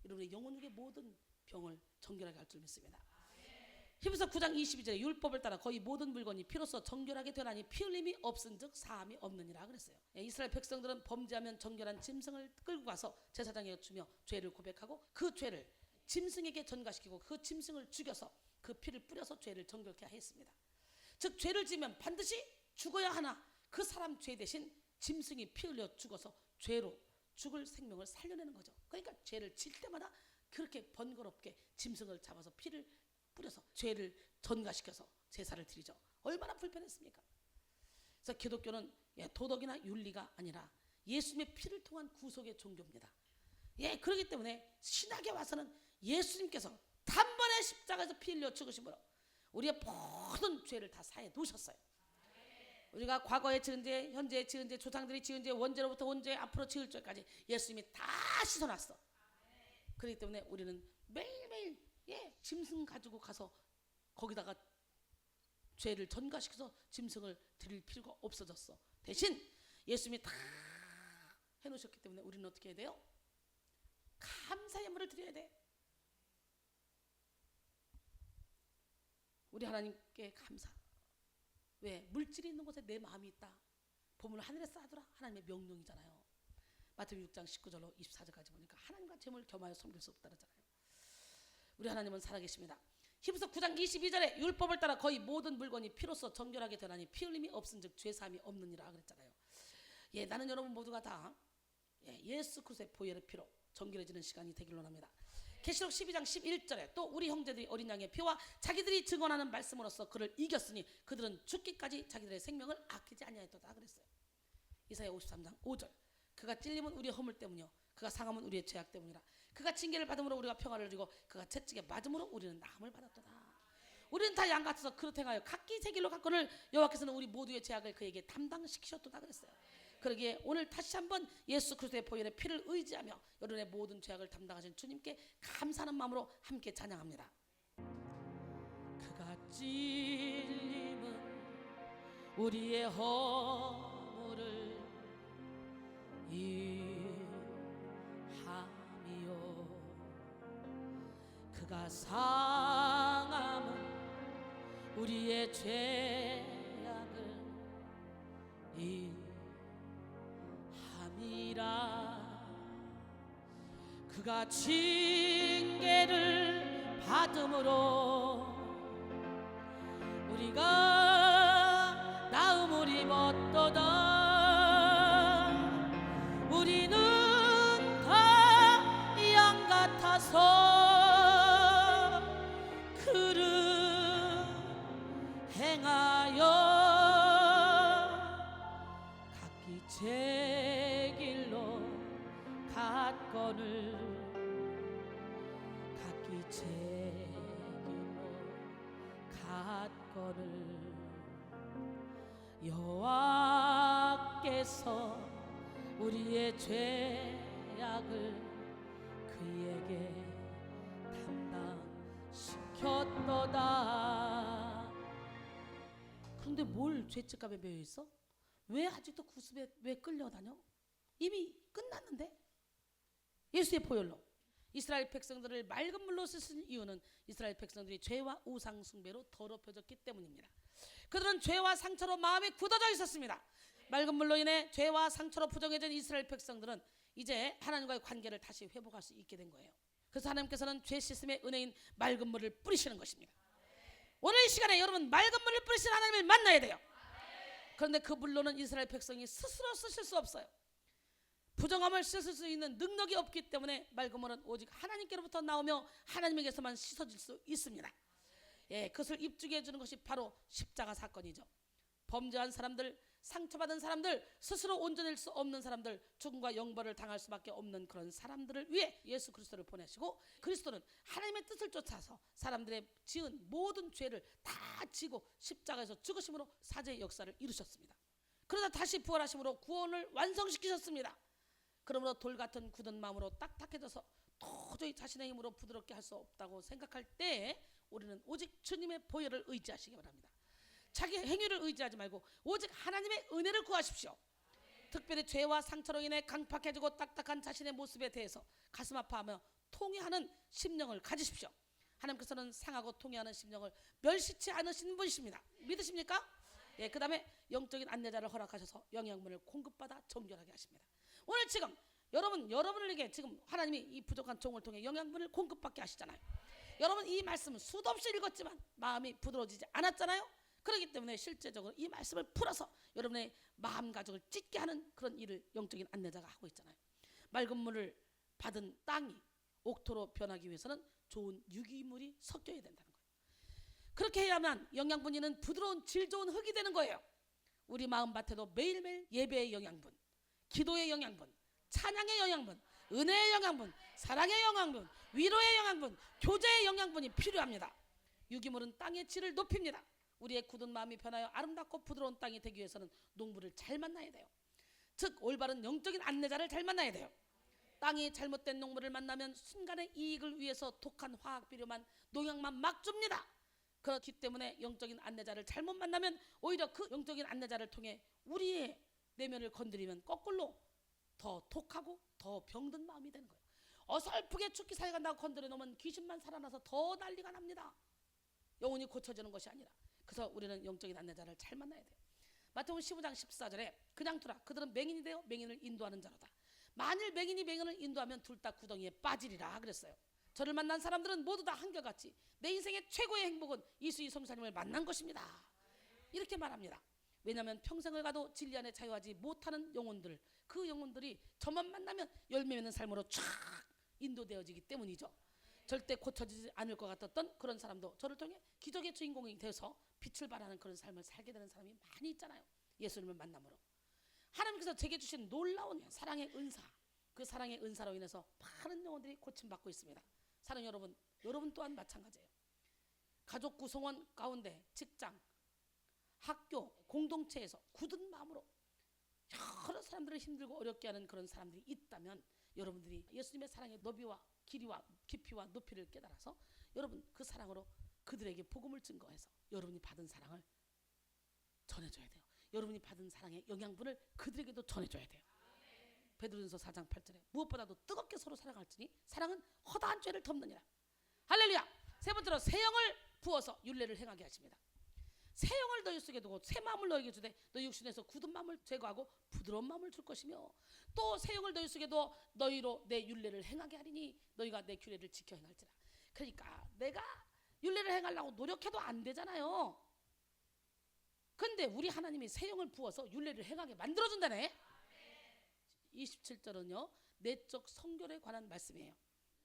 여러분의 영혼에게 모든 병을 정결하게 할 줄 믿습니다. 히브리서 9장 22절에 율법을 따라 거의 모든 물건이 피로써 정결하게 되나니 피 흘림이 없은즉 사함이 없느니라 그랬어요. 이스라엘 백성들은 범죄하면 정결한 짐승을 끌고 가서 제사장에게 주며 죄를 고백하고 그 죄를 짐승에게 전가시키고 그 짐승을 죽여서 그 피를 뿌려서 죄를 정결케 했습니다. 즉 죄를 지면 반드시 죽어야 하나 그 사람 죄 대신 짐승이 피 흘려 죽어서 죄로 죽을 생명을 살려내는 거죠. 그러니까 죄를 질 때마다 그렇게 번거롭게 짐승을 잡아서 피를 뿌려서 죄를 전가시켜서 제사를 드리죠. 얼마나 불편했습니까? 그래서 기독교는 도덕이나 윤리가 아니라 예수님의 피를 통한 구속의 종교입니다. 그렇기 때문에 신학에 와서는 예수님께서 단번에 십자가에서 피 흘려 죽으심으로 우리의 모든 죄를 다 사해 놓으셨어요. 우리가 과거에 지은 죄, 현재에 지은 죄, 조상들이 지은 죄, 원죄로부터 원죄, 앞으로 지을 죄까지 예수님이 다 씻어놨어. 그렇기 때문에 우리는 매일매일 짐승 가지고 가서 거기다가 죄를 전가시켜서 짐승을 드릴 필요가 없어졌어. 대신 예수님이 다 해놓으셨기 때문에 우리는 어떻게 해야 돼요? 감사의 예물을 드려야 돼. 우리 하나님께 감사. 왜? 물질이 있는 곳에 내 마음이 있다. 보물 하늘에 쌓아두라. 하나님의 명령이잖아요. 마태복음 6장 19절로 24절까지 보니까 하나님과 재물을 겸하여 섬길 수 없다 그러잖아요. 우리 하나님은 살아계십니다. 히브리서 9장 22절에 율법을 따라 거의 모든 물건이 피로써 정결하게 되나니 피 흘림이 없은즉 죄사함이 없느니라 그랬잖아요. 나는 여러분 모두가 다 예수 그리스도의 보혈의 피로 정결해지는 시간이 되기를 원합니다. 계시록 12장 11절에 또 우리 형제들이 어린 양의 피와 자기들이 증언하는 말씀으로써 그를 이겼으니 그들은 죽기까지 자기들의 생명을 아끼지 아니하였도다 그랬어요. 이사야 53장 5절 그가 찔림은 우리의 허물 때문이요 그가 상함은 우리의 죄악 때문이라. 그가 징계를 받음으로 우리가 평화를 누리고 그가 채찍에 맞음으로 우리는 나음을 받았도다. 우리는 다 양 같아서 그릇 행하여 각기 새 길로 갔거늘 여호와께서는 우리 모두의 죄악을 그에게 담당시키셨도다 그랬어요. 그러기에 오늘 다시 한번 예수 그리스도의 보혈의 피를 의지하며 여러분의 모든 죄악을 담당하신 주님께 감사하는 마음으로 함께 찬양합니다. 그가 찔림은 우리의 허물을 이함이요 그가 상함은 우리의 죄악을 이함이라 그가 징계를 받음으로 우리가 나음을 입었도다 우리는 다 양 같아서 그릇 행하여 각기 제 길로 갔거늘 각기 제 길로 갔거늘 여호와께서 우리의 죄악을 그에게 담당시켰도다. 그런데 뭘 죄책감에 매여 있어? 왜 아직도 구습에 왜 끌려다녀? 이미 끝났는데. 예수의 보혈로 이스라엘 백성들을 맑은 물로 씻은 이유는 이스라엘 백성들이 죄와 우상 숭배로 더럽혀졌기 때문입니다. 그들은 죄와 상처로 마음이 굳어져 있었습니다. 맑은 물로 인해 죄와 상처로 부정해진 이스라엘 백성들은 이제 하나님과의 관계를 다시 회복할 수 있게 된 거예요. 그래서 하나님께서는 죄 씻음의 은혜인 맑은 물을 뿌리시는 것입니다. 오늘 이 시간에 여러분 맑은 물을 뿌리시는 하나님을 만나야 돼요. 그런데 그 물로는 이스라엘 백성이 스스로 쓰실 수 없어요. 부정함을 씻을 수 있는 능력이 없기 때문에 맑은 물은 오직 하나님께로부터 나오며 하나님에게서만 씻어질 수 있습니다. 예, 그것을 입증해 주는 것이 바로 십자가 사건이죠. 범죄한 사람들, 상처받은 사람들, 스스로 온전할 수 없는 사람들, 죽음과 영벌을 당할 수밖에 없는 그런 사람들을 위해 예수 그리스도를 보내시고 그리스도는 하나님의 뜻을 쫓아서 사람들의 지은 모든 죄를 다 지고 십자가에서 죽으심으로 사죄의 역사를 이루셨습니다. 그러다 다시 부활하심으로 구원을 완성시키셨습니다. 그러므로 돌같은 굳은 마음으로 딱딱해져서 도저히 자신의 힘으로 부드럽게 할 수 없다고 생각할 때 우리는 오직 주님의 보혈을 의지하시기 바랍니다. 자기 행위를 의지하지 말고 오직 하나님의 은혜를 구하십시오. 특별히 죄와 상처로 인해 강팍해지고 딱딱한 자신의 모습에 대해서 가슴 아파하며 통회하는 심령을 가지십시오. 하나님께서는 상하고 통회하는 심령을 멸시치 않으신 분이십니다. 믿으십니까? 예, 그 다음에 영적인 안내자를 허락하셔서 영양분을 공급받아 정결하게 하십니다. 오늘 지금 여러분에게 지금 하나님이 이 부족한 종을 통해 영양분을 공급받게 하시잖아요. 여러분 이 말씀을 수도 없이 읽었지만 마음이 부드러워지지 않았잖아요. 그렇기 때문에 실제적으로 이 말씀을 풀어서 여러분의 마음가짐을 찢게 하는 그런 일을 영적인 안내자가 하고 있잖아요. 맑은 물을 받은 땅이 옥토로 변하기 위해서는 좋은 유기물이 섞여야 된다는 거예요. 그렇게 해야만 영양분이 있는 부드러운 질 좋은 흙이 되는 거예요. 우리 마음밭에도 매일매일 예배의 영양분, 기도의 영양분, 찬양의 영양분, 은혜의 영양분, 사랑의 영양분, 위로의 영양분, 교제의 영양분이 필요합니다. 유기물은 땅의 질을 높입니다. 우리의 굳은 마음이 변하여 아름답고 부드러운 땅이 되기 위해서는 농부를 잘 만나야 돼요. 즉 올바른 영적인 안내자를 잘 만나야 돼요. 땅이 잘못된 농부를 만나면 순간의 이익을 위해서 독한 화학비료만 농약만 막 줍니다. 그렇기 때문에 영적인 안내자를 잘못 만나면 오히려 그 영적인 안내자를 통해 우리의 내면을 건드리면 거꾸로 더 독하고 더 병든 마음이 되는 거예요. 어설프게 죽기 살간다고 건드려 놓으면 귀신만 살아나서 더 난리가 납니다. 영혼이 고쳐지는 것이 아니라. 그래서 우리는 영적인 안내자를 잘 만나야 돼요. 마태복음 15장 14절에 그냥 두라 그들은 맹인이 되어 맹인을 인도하는 자로다. 만일 맹인이 맹인을 인도하면 둘 다 구덩이에 빠지리라 그랬어요. 저를 만난 사람들은 모두 다 한결같이 내 인생의 최고의 행복은 이수희 성사님을 만난 것입니다. 이렇게 말합니다. 왜냐하면 평생을 가도 진리 안에 자유하지 못하는 영혼들, 그 영혼들이 저만 만나면 열매 맺는 삶으로 쫙 인도되어지기 때문이죠. 절대 고쳐지지 않을 것 같았던 그런 사람도 저를 통해 기적의 주인공이 되어서 빛을 발하는 그런 삶을 살게 되는 사람이 많이 있잖아요. 예수님을 만남으로 하나님께서 제게 주신 놀라운 사랑의 은사, 그 사랑의 은사로 인해서 많은 영혼들이 고침받고 있습니다. 사랑 여러분 또한 마찬가지예요. 가족 구성원 가운데 직장, 학교, 공동체에서 굳은 마음으로 여러 사람들을 힘들고 어렵게 하는 그런 사람들이 있다면 여러분들이 예수님의 사랑의 너비와 길이와 깊이와 높이를 깨달아서 여러분 그 사랑으로 그들에게 복음을 증거해서 여러분이 받은 사랑을 전해줘야 돼요. 여러분이 받은 사랑의 영양분을 그들에게도 전해줘야 돼요. 베드로전서 4장 8절에 무엇보다도 뜨겁게 서로 사랑할지니 사랑은 허다한 죄를 덮느니라. 할렐루야. 세 번째로 새 영을 부어서 율례를 행하게 하십니다. 새 영을 너희 속에 두고 새 마음을 너희에게 주되 너희 육신에서 굳은 마음을 제거하고 부드러운 마음을 줄 것이며 또 새 영을 너희 속에 두어 너희로 내 율례를 행하게 하리니 너희가 내 규례를 지켜 행할지라. 그러니까 내가 율례를 행하려고 노력해도 안 되잖아요. 근데 우리 하나님이 새 영을 부어서 율례를 행하게 만들어준다네. 27절은요 내적 성결에 관한 말씀이에요.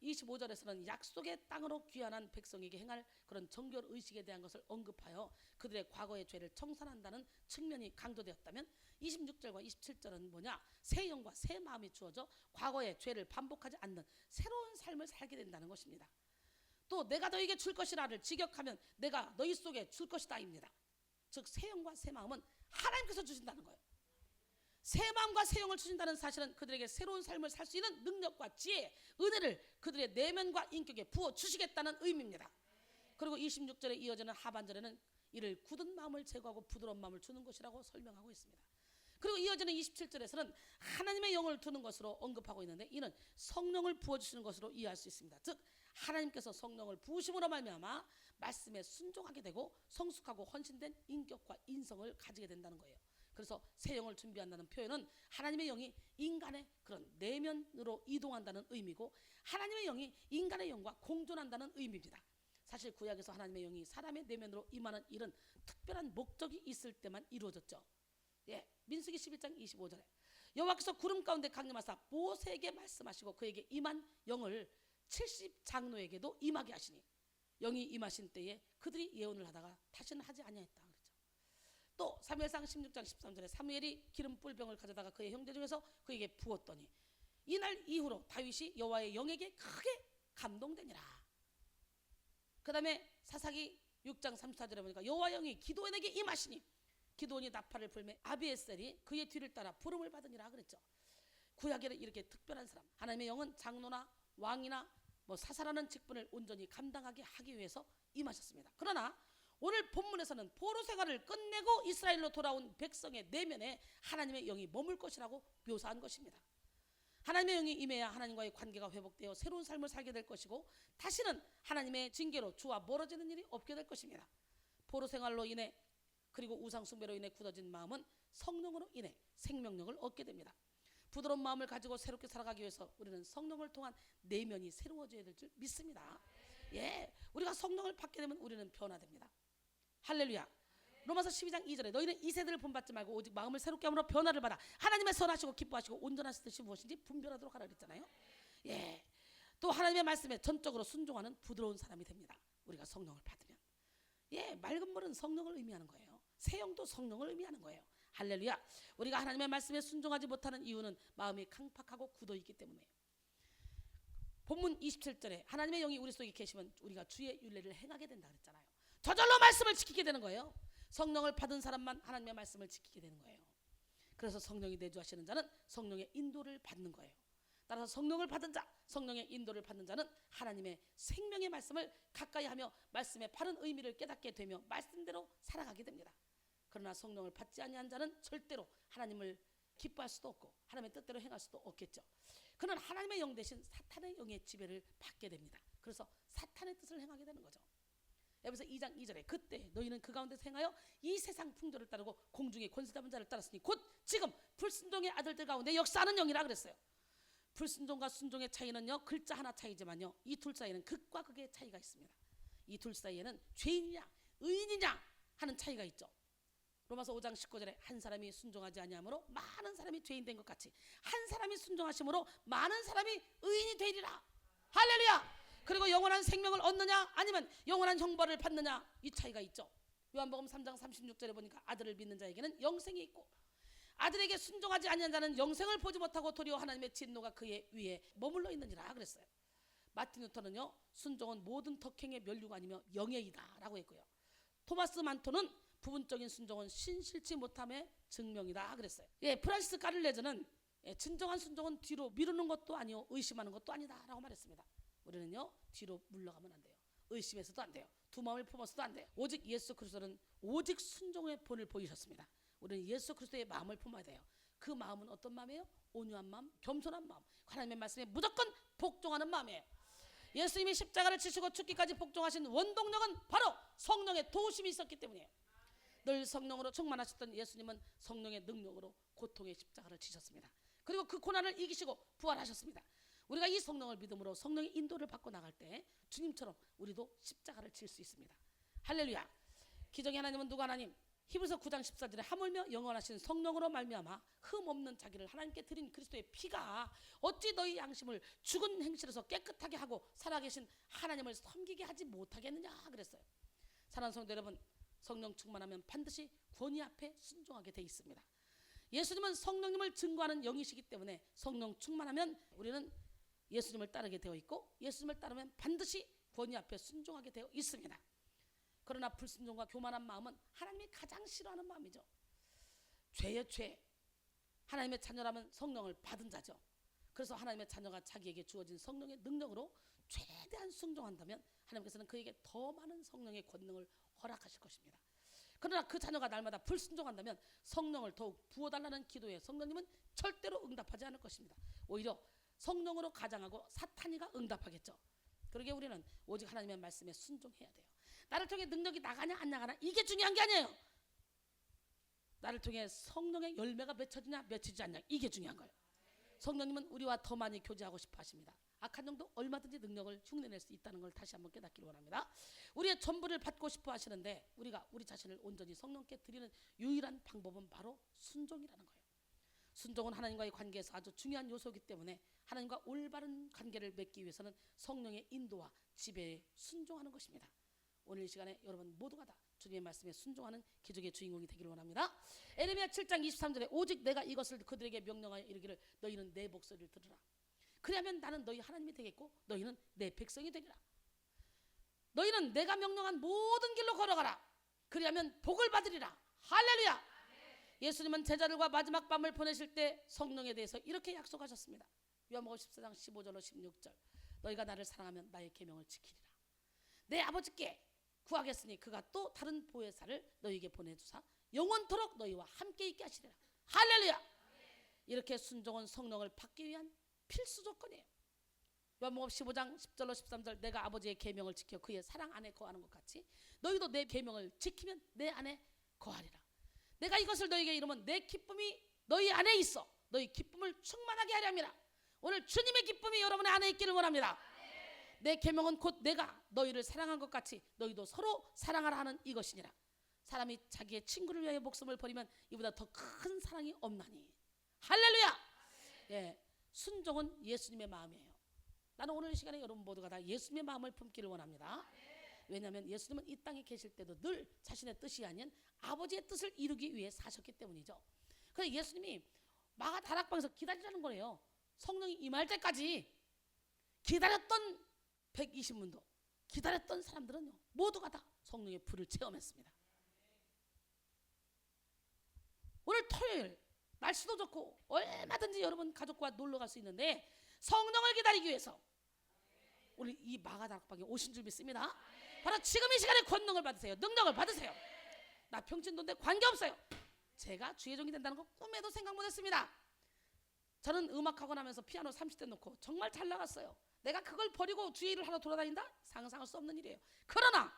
25절에서는 약속의 땅으로 귀환한 백성에게 행할 그런 정결 의식에 대한 것을 언급하여 그들의 과거의 죄를 청산한다는 측면이 강조되었다면 26절과 27절은 뭐냐? 새 영과 새 마음이 주어져 과거의 죄를 반복하지 않는 새로운 삶을 살게 된다는 것입니다. 또 내가 너에게 줄 것이라를 직역하면 내가 너희 속에 줄 것이다입니다. 즉 새 영과 새 마음은 하나님께서 주신다는 거예요. 새 마음과 새 영을 주신다는 사실은 그들에게 새로운 삶을 살 수 있는 능력과 지혜, 은혜를 그들의 내면과 인격에 부어 주시겠다는 의미입니다. 그리고 26절에 이어지는 하반절에는 이를 굳은 마음을 제거하고 부드러운 마음을 주는 것이라고 설명하고 있습니다. 그리고 이어지는 27절에서는 하나님의 영을 두는 것으로 언급하고 있는데 이는 성령을 부어주시는 것으로 이해할 수 있습니다. 즉 하나님께서 성령을 부으심으로 말미암아 말씀에 순종하게 되고 성숙하고 헌신된 인격과 인성을 가지게 된다는 거예요. 그래서 새 영을 준비한다는 표현은 하나님의 영이 인간의 그런 내면으로 이동한다는 의미고 하나님의 영이 인간의 영과 공존한다는 의미입니다. 사실 구약에서 하나님의 영이 사람의 내면으로 임하는 일은 특별한 목적이 있을 때만 이루어졌죠. 민수기 11장 25절에 여호와께서 구름 가운데 강림하사 모세에게 말씀하시고 그에게 임한 영을 70장로에게도 임하게 하시니 영이 임하신 때에 그들이 예언을 하다가 다시는 하지 아니하였다. 또 사무엘상 16장 13절에 사무엘이 기름 뿔병을 가져다가 그의 형제 중에서 그에게 부었더니 이날 이후로 다윗이 여호와의 영에게 크게 감동되니라. 그 다음에 사사기 6장 34절에 보니까 여호와의 영이 기드온에게 임하시니 기드온이 나팔을 불매 아비에셀이 그의 뒤를 따라 부름을 받으니라 그랬죠. 구약에는 이렇게 특별한 사람, 하나님의 영은 장로나 왕이나 사사라는 직분을 온전히 감당하게 하기 위해서 임하셨습니다. 그러나 오늘 본문에서는 포로 생활을 끝내고 이스라엘로 돌아온 백성의 내면에 하나님의 영이 머물 것이라고 묘사한 것입니다. 하나님의 영이 임해야 하나님과의 관계가 회복되어 새로운 삶을 살게 될 것이고 다시는 하나님의 징계로 주와 멀어지는 일이 없게 될 것입니다. 포로 생활로 인해 그리고 우상 숭배로 인해 굳어진 마음은 성령으로 인해 생명력을 얻게 됩니다. 부드러운 마음을 가지고 새롭게 살아가기 위해서 우리는 성령을 통한 내면이 새로워져야 될 줄 믿습니다. 우리가 성령을 받게 되면 우리는 변화됩니다. 할렐루야. 로마서 12장 2절에 너희는 이 세대를 본받지 말고 오직 마음을 새롭게 함으로 변화를 받아 하나님의 선하시고 기뻐하시고 온전하신 뜻이 무엇인지 분별하도록 하라 그랬잖아요. 또 하나님의 말씀에 전적으로 순종하는 부드러운 사람이 됩니다. 우리가 성령을 받으면. 맑은 물은 성령을 의미하는 거예요. 새 영도 성령을 의미하는 거예요. 할렐루야. 우리가 하나님의 말씀에 순종하지 못하는 이유는 마음이 강팍하고 굳어있기 때문이에요. 본문 27절에 하나님의 영이 우리 속에 계시면 우리가 주의 율례를 행하게 된다 그랬잖아요. 저절로 말씀을 지키게 되는 거예요. 성령을 받은 사람만 하나님의 말씀을 지키게 되는 거예요. 그래서 성령이 내주하시는 자는 성령의 인도를 받는 거예요. 따라서 성령을 받은 자, 성령의 인도를 받는 자는 하나님의 생명의 말씀을 가까이 하며 말씀의 바른 의미를 깨닫게 되며 말씀대로 살아가게 됩니다. 그러나 성령을 받지 아니한 자는 절대로 하나님을 기뻐할 수도 없고 하나님의 뜻대로 행할 수도 없겠죠. 그는 하나님의 영 대신 사탄의 영의 지배를 받게 됩니다. 그래서 사탄의 뜻을 행하게 되는 거죠. 에베소 2장 2절에 그때 너희는 그 가운데서 행하여 이 세상 풍조를 따르고 공중의 권세 잡은 자를 따랐으니 곧 지금 불순종의 아들들 가운데 역사하는 영이라 그랬어요. 불순종과 순종의 차이는요 글자 하나 차이지만요 이 둘 사이에는 극과 극의 차이가 있습니다. 이 둘 사이에는 죄인이냐 의인이냐 하는 차이가 있죠. 로마서 5장 19절에 한 사람이 순종하지 아니하므로 많은 사람이 죄인 된 것 같이 한 사람이 순종하심으로 많은 사람이 의인이 되리라. 할렐루야. 그리고 영원한 생명을 얻느냐 아니면 영원한 형벌을 받느냐 이 차이가 있죠. 요한복음 3장 36절에 보니까 아들을 믿는 자에게는 영생이 있고 아들에게 순종하지 아니한 자는 영생을 보지 못하고 도리어 하나님의 진노가 그의 위에 머물러 있느니라 그랬어요. 마틴 루터는요, 순종은 모든 덕행의 면류가 아니며 영예이다 라고 했고요. 토마스 만토는 부분적인 순종은 신실치 못함의 증명이다 그랬어요. 프란시스 까를레즈는 진정한 순종은 뒤로 미루는 것도 아니요 의심하는 것도 아니다 라고 말했습니다. 우리는요, 뒤로 물러가면 안 돼요. 의심해서도 안 돼요. 두 마음을 품어서도 안 돼요. 오직 예수 그리스도는 오직 순종의 본을 보이셨습니다. 우리는 예수 그리스도의 마음을 품어야 돼요. 그 마음은 어떤 마음이에요? 온유한 마음, 겸손한 마음, 하나님의 말씀에 무조건 복종하는 마음이에요. 예수님이 십자가를 지시고 죽기까지 복종하신 원동력은 바로 성령의 도우심이 있었기 때문이에요. 늘 성령으로 충만하셨던 예수님은 성령의 능력으로 고통의 십자가를 지셨습니다. 그리고 그 고난을 이기시고 부활하셨습니다. 우리가 이 성령을 믿음으로 성령의 인도를 받고 나갈 때 주님처럼 우리도 십자가를 질 수 있습니다. 할렐루야. 기적의 하나님은 누가 하나님? 히브리서 9장 14절에 하물며 영원하신 성령으로 말미암아 흠없는 자기를 하나님께 드린 그리스도의 피가 어찌 너희 양심을 죽은 행실에서 깨끗하게 하고 살아계신 하나님을 섬기게 하지 못하겠느냐 그랬어요. 사랑하는 성도 여러분, 성령 충만하면 반드시 권위 앞에 순종하게 돼 있습니다. 예수님은 성령님을 증거하는 영이시기 때문에 성령 충만하면 우리는 예수님을 따르게 되어 있고, 예수님을 따르면 반드시 권위 앞에 순종하게 되어 있습니다. 그러나 불순종과 교만한 마음은 하나님이 가장 싫어하는 마음이죠. 죄의 죄. 하나님의 자녀라면 성령을 받은 자죠. 그래서 하나님의 자녀가 자기에게 주어진 성령의 능력으로 최대한 순종한다면 하나님께서는 그에게 더 많은 성령의 권능을 허락하실 것입니다. 그러나 그 자녀가 날마다 불순종한다면 성령을 더욱 부어달라는 기도에 성령님은 절대로 응답하지 않을 것입니다. 오히려 성령으로 가장하고 사탄이가 응답하겠죠. 그러기에 우리는 오직 하나님의 말씀에 순종해야 돼요. 나를 통해 능력이 나가냐 안 나가냐 이게 중요한 게 아니에요. 나를 통해 성령의 열매가 맺혀지냐 맺히지 않냐 이게 중요한 거예요. 성령님은 우리와 더 많이 교제하고 싶어 하십니다. 악한 영도 얼마든지 능력을 흉내낼 수 있다는 걸 다시 한번 깨닫기를 원합니다. 우리의 전부를 받고 싶어 하시는데 우리가 우리 자신을 온전히 성령께 드리는 유일한 방법은 바로 순종이라는 거예요. 순종은 하나님과의 관계에서 아주 중요한 요소이기 때문에 하나님과 올바른 관계를 맺기 위해서는 성령의 인도와 지배에 순종하는 것입니다. 오늘 이 시간에 여러분 모두가 다 주님의 말씀에 순종하는 기적의 주인공이 되기를 원합니다. 에레미야 7장 23절에 오직 내가 이것을 그들에게 명령하여 이르기를 너희는 내 목소리를 들으라. 그러면 나는 너희 하나님이 되겠고 너희는 내 백성이 되리라. 너희는 내가 명령한 모든 길로 걸어가라. 그리하면 복을 받으리라. 할렐루야. 예수님은 제자들과 마지막 밤을 보내실 때 성령에 대해서 이렇게 약속하셨습니다. 요한복음 14장 15절로 16절. 너희가 나를 사랑하면 나의 계명을 지키리라. 내 아버지께 구하겠으니 그가 또 다른 보혜사를 너희에게 보내주사 영원토록 너희와 함께 있게 하시리라. 할렐루야. 이렇게 순종은 성령을 받기 위한 필수 조건이에요. 요한복음 15장 10절로 13절 내가 아버지의 계명을 지켜 그의 사랑 안에 거하는 것 같이 너희도 내 계명을 지키면 내 안에 거하리라. 내가 이것을 너희에게 이루면 내 기쁨이 너희 안에 있어 너희 기쁨을 충만하게 하려 함이라. 오늘 주님의 기쁨이 여러분의 안에 있기를 원합니다. 내 계명은 곧 내가 너희를 사랑한 것 같이 너희도 서로 사랑하라 하는 이것이니라. 사람이 자기의 친구를 위하여 목숨을 버리면 이보다 더 큰 사랑이 없나니. 할렐루야. 예, 순종은 예수님의 마음이에요. 나는 오늘 이 시간에 여러분 모두가 다 예수님의 마음을 품기를 원합니다. 왜냐하면 예수님은 이 땅에 계실 때도 늘 자신의 뜻이 아닌 아버지의 뜻을 이루기 위해 사셨기 때문이죠. 그래서 예수님이 마가 다락방에서 기다리라는 거예요. 성령이 임할 때까지 기다렸던 120문도 기다렸던 사람들은요 모두가 다 성령의 불을 체험했습니다. 오늘 토요일 날씨도 좋고 얼마든지 여러분 가족과 놀러 갈 수 있는데 성령을 기다리기 위해서 우리 이 마가다락방에 오신 줄 믿습니다. 바로 지금 이 시간에 권능을 받으세요. 능력을 받으세요. 나 평신도인데 관계없어요. 제가 주의 종이 된다는 거 꿈에도 생각 못했습니다. 저는 음악학원 하면서 피아노 30대 놓고 정말 잘 나갔어요. 내가 그걸 버리고 주의 일을 하러 돌아다닌다? 상상할 수 없는 일이에요. 그러나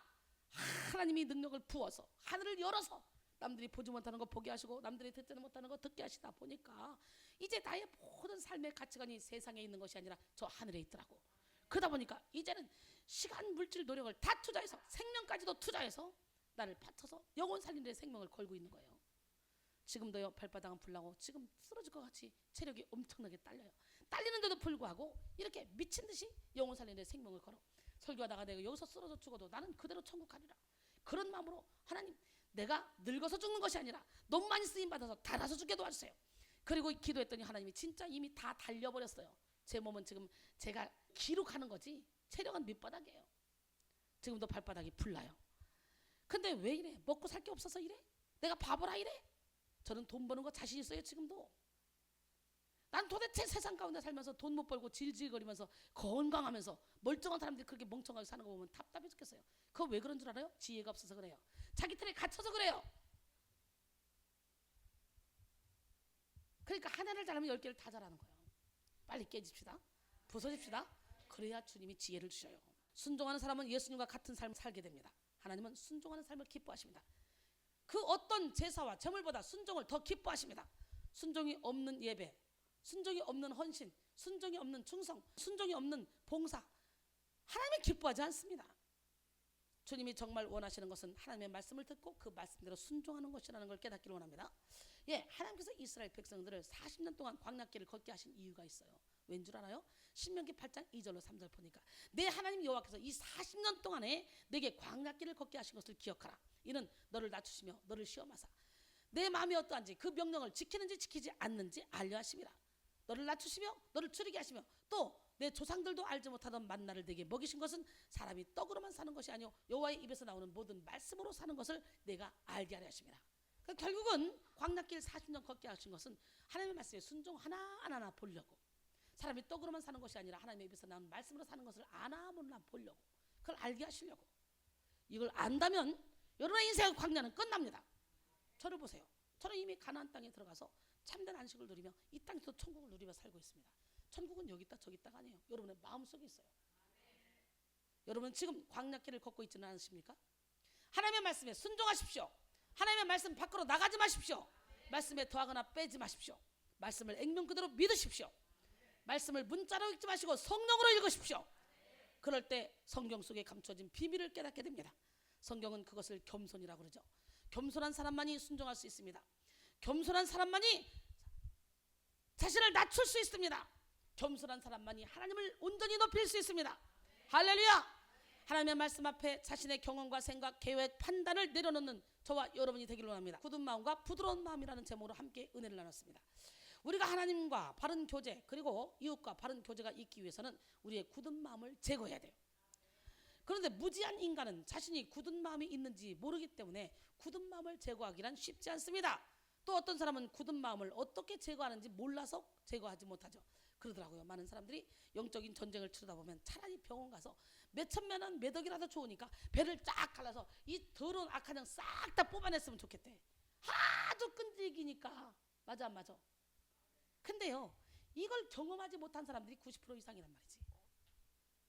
하나님이 능력을 부어서 하늘을 열어서 남들이 보지 못하는 거 보게 하시고 남들이 듣지 못하는 거 듣게 하시다 보니까 이제 나의 모든 삶의 가치관이 세상에 있는 것이 아니라 저 하늘에 있더라고. 그러다 보니까 이제는 시간, 물질, 노력을 다 투자해서 생명까지도 투자해서 나를 바쳐서 영혼 살리는 데 생명을 걸고 있는 거예요. 지금도요 발바닥은 불나고 지금 쓰러질 것 같이 체력이 엄청나게 딸려요. 딸리는데도 불구하고 이렇게 미친 듯이 영혼 살리는 데 생명을 걸어. 설교하다가 내가 여기서 쓰러져 죽어도 나는 그대로 천국 가리라. 그런 마음으로 하나님 내가 늙어서 죽는 것이 아니라 너무 많이 쓰임받아서 달아서 죽게 도와주세요. 그리고 기도했더니 하나님이 진짜 이미 다 달려버렸어요. 제 몸은 지금 제가 기록하는 거지 체력은 밑바닥이에요. 지금도 발바닥이 불나요. 근데 왜 이래? 먹고 살 게 없어서 이래? 내가 바보라 이래? 저는 돈 버는 거 자신 있어요. 지금도. 난 도대체 세상 가운데 살면서 돈 못 벌고 질질거리면서 건강하면서 멀쩡한 사람들이 그렇게 멍청하게 사는 거 보면 답답해 죽겠어요. 그거 왜 그런 줄 알아요? 지혜가 없어서 그래요. 자기 틀에 갇혀서 그래요. 그러니까 하나를 잘하면 10개를 다 잘하는 거예요. 빨리 깨집시다. 부서집시다. 그래야 주님이 지혜를 주셔요. 순종하는 사람은 예수님과 같은 삶을 살게 됩니다. 하나님은 순종하는 삶을 기뻐하십니다. 그 어떤 제사와 제물보다 순종을 더 기뻐하십니다. 순종이 없는 예배, 순종이 없는 헌신, 순종이 없는 충성, 순종이 없는 봉사, 하나님이 기뻐하지 않습니다. 주님이 정말 원하시는 것은 하나님의 말씀을 듣고 그 말씀대로 순종하는 것이라는 걸 깨닫기를 원합니다. 예, 하나님께서 이스라엘 백성들을 40년 동안 광야길을 걷게 하신 이유가 있어요. 왠 줄 알아요? 신명기 8장 2절로 3절 보니까 내 하나님 여호와께서 이 40년 동안에 내게 광야길을 걷게 하신 것을 기억하라. 이는 너를 낮추시며 너를 시험하사 내 마음이 어떠한지 그 명령을 지키는지 지키지 않는지 알려 하심이라. 너를 낮추시며 너를 줄이게 하시며 또 내 조상들도 알지 못하던 만나를 내게 먹이신 것은 사람이 떡으로만 사는 것이 아니요 여호와의 입에서 나오는 모든 말씀으로 사는 것을 내가 알게 하려 하심이라. 그러니까 결국은 광야길 40년 걷게 하신 것은 하나님의 말씀에 순종 하나하나 보려고, 사람이 떡으로만 사는 것이 아니라 하나님의 입에서 나오는 말씀으로 사는 것을 아나 몰라 보려고, 그걸 알게 하시려고. 이걸 안다면 여러분의 인생의 광야는 끝납니다. 저를 보세요. 저는 이미 가나안 땅에 들어가서 참된 안식을 누리며 이 땅에서 천국을 누리며 살고 있습니다. 천국은 여기 있다 저기 있다가 아니에요. 여러분의 마음속에 있어요. 여러분은 지금 광야길을 걷고 있지는 않으십니까? 하나님의 말씀에 순종하십시오. 하나님의 말씀 밖으로 나가지 마십시오. 말씀에 더하거나 빼지 마십시오. 말씀을 액면 그대로 믿으십시오. 말씀을 문자로 읽지 마시고 성령으로 읽으십시오. 그럴 때 성경 속에 감춰진 비밀을 깨닫게 됩니다. 성경은 그것을 겸손이라고 그러죠. 겸손한 사람만이 순종할 수 있습니다. 겸손한 사람만이 자신을 낮출 수 있습니다. 겸손한 사람만이 하나님을 온전히 높일 수 있습니다. 할렐루야. 하나님의 말씀 앞에 자신의 경험과 생각, 계획, 판단을 내려놓는 저와 여러분이 되기를 원합니다. 굳은 마음과 부드러운 마음이라는 제목으로 함께 은혜를 나눴습니다. 우리가 하나님과 바른 교제 그리고 이웃과 바른 교제가 있기 위해서는 우리의 굳은 마음을 제거해야 돼요. 그런데 무지한 인간은 자신이 굳은 마음이 있는지 모르기 때문에 굳은 마음을 제거하기란 쉽지 않습니다. 또 어떤 사람은 굳은 마음을 어떻게 제거하는지 몰라서 제거하지 못하죠. 그러더라고요. 많은 사람들이 영적인 전쟁을 치르다 보면 차라리 병원 가서 몇천만원 몇억이라도 좋으니까 배를 쫙 갈라서 이 더러운 악한 영 싹 다 뽑아냈으면 좋겠대. 하도 끈질기니까. 맞아 안 맞아? 근데요, 이걸 경험하지 못한 사람들이 90% 이상이란 말이지.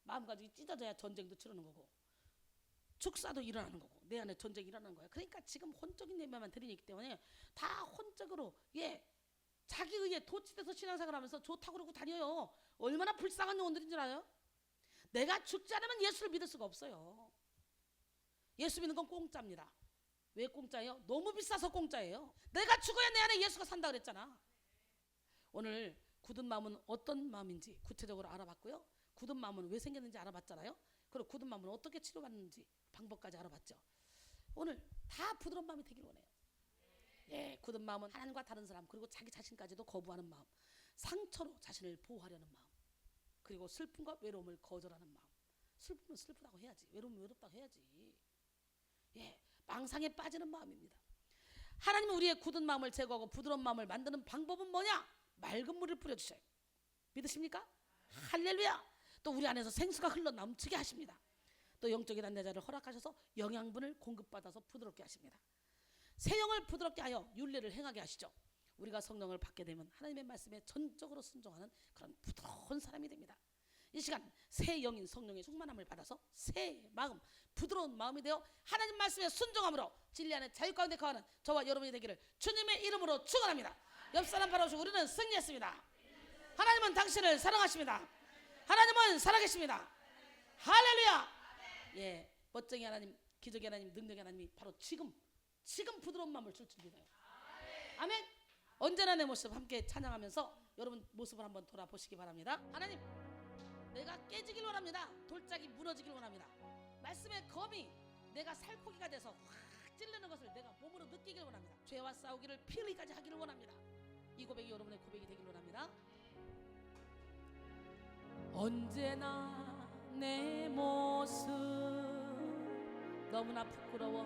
마음 가지고 찢어져야 전쟁도 치르는 거고 축사도 일어나는 거고 내 안에 전쟁이 일어나는 거야. 그러니까 지금 혼적인 예배만 드리기 때문에 다 혼적으로 자기 의에 도취돼서 신앙생활 하면서 좋다고 그러고 다녀요. 얼마나 불쌍한 영혼들인 줄 알아요? 내가 죽지 않으면 예수를 믿을 수가 없어요. 예수 믿는 건 공짜입니다. 왜 공짜예요? 너무 비싸서 공짜예요. 내가 죽어야 내 안에 예수가 산다 그랬잖아. 오늘 굳은 마음은 어떤 마음인지 구체적으로 알아봤고요. 굳은 마음은 왜 생겼는지 알아봤잖아요. 그리고 굳은 마음은 어떻게 치료받는지 방법까지 알아봤죠. 오늘 다 부드러운 마음이 되길 원해요. 예, 굳은 마음은 하나님과 다른 사람 그리고 자기 자신까지도 거부하는 마음, 상처로 자신을 보호하려는 마음, 그리고 슬픔과 외로움을 거절하는 마음. 슬픔은 슬프다고 해야지, 외로움은 외롭다고 해야지. 예, 망상에 빠지는 마음입니다. 하나님은 우리의 굳은 마음을 제거하고 부드러운 마음을 만드는 방법은 뭐냐? 맑은 물을 뿌려주셔요. 믿으십니까? 할렐루야. 또 우리 안에서 생수가 흘러 넘치게 하십니다. 또 영적인 안내자를 허락하셔서 영양분을 공급받아서 부드럽게 하십니다. 새 영을 부드럽게 하여 율례를 행하게 하시죠. 우리가 성령을 받게 되면 하나님의 말씀에 전적으로 순종하는 그런 부드러운 사람이 됩니다. 이 시간 새 영인 성령의 충만함을 받아서 새 마음, 부드러운 마음이 되어 하나님 말씀에 순종함으로 진리 안에 자유 가운데 거하는 저와 여러분이 되기를 주님의 이름으로 축원합니다. 옆 사람 바라보시고 우리는 승리했습니다. 하나님은 당신을 사랑하십니다. 하나님은 살아계십니다. 할렐루야. 예, 멋쟁이 하나님, 기적의 하나님, 능력의 하나님이 바로 지금 부드러운 마음을 줄 줄 믿어요. 아멘. 언제나 내 모습 함께 찬양하면서 여러분 모습을 한번 돌아보시기 바랍니다. 하나님, 내가 깨지길 원합니다. 돌짝이 무너지길 원합니다. 말씀의 검이 내가 살코기가 돼서 확 찔르는 것을 내가 몸으로 느끼길 원합니다. 죄와 싸우기를 피 흘리기까지 하기를 원합니다. 이 고백이 여러분의 고백이 되길 원합니다. 언제나 내 모습 너무나 부끄러워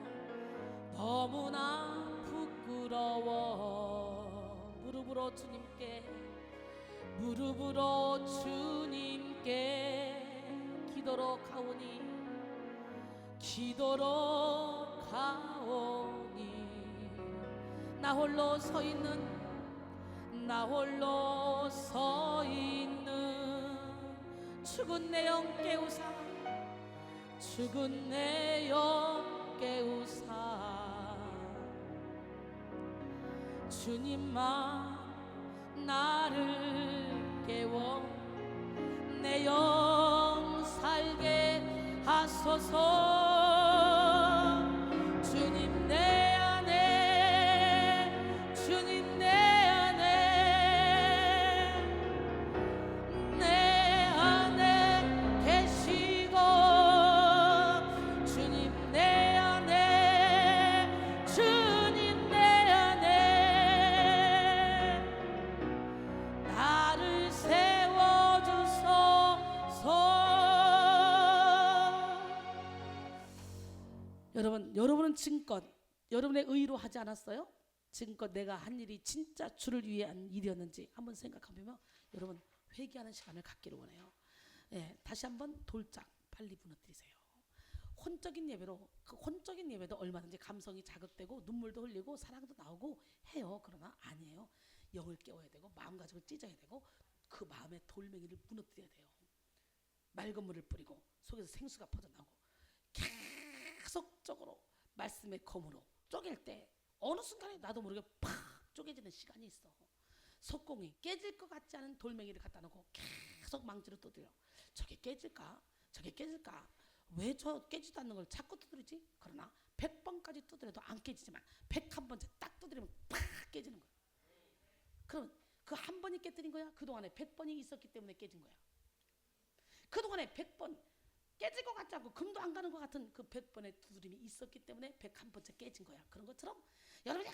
너무나 부끄러워 무릎으로 주님께 기도로 가오니 나 홀로 서 있는 죽은 내 영 깨우사 주님만 나를 깨워 내 영 살게 하소서 주님 내 안에 주님 내 안에 계시고 주님 내 안에 주님 내 안에 나를 세워주소서. 여러분은 지금껏 여러분의 의로 하지 않았어요? 지금껏 내가 한 일이 진짜 주를 위한 일이었는지 한번 생각해보면 여러분 회개하는 시간을 갖기를 원해요. 예, 다시 한번 돌짝 빨리 무너뜨리세요. 혼적인 예배도 얼마든지 감성이 자극되고 눈물도 흘리고 사랑도 나오고 해요. 그러나 아니에요. 영을 깨워야 되고 마음가짐을 찢어야 되고 그 마음의 돌멩이를 무너뜨려야 돼요. 맑은 물을 뿌리고 속에서 생수가 퍼져나오고 계속적으로 말씀의 검으로 쪼갤 때 어느 순간에 나도 모르게 팍 쪼개지는 시간이 있어. 속공이 깨질 것 같지 않은 돌멩이를 갖다 놓고 계속 망치로 두드려. 저게 깨질까? 왜 저 깨지도 않는 걸 자꾸 두드리지? 그러나 100번까지 두드려도 안 깨지지만 101번째 딱 두드리면 팍 깨지는 거야. 그럼 그 한 번이 깨뜨린 거야? 그동안에 100번이 있었기 때문에 깨진 거야. 그동안에 100번 깨질 것 같지 않고 금도 안 가는 것 같은 그 100번의 두드림이 있었기 때문에 101번째 깨진 거야. 그런 것처럼 여러분이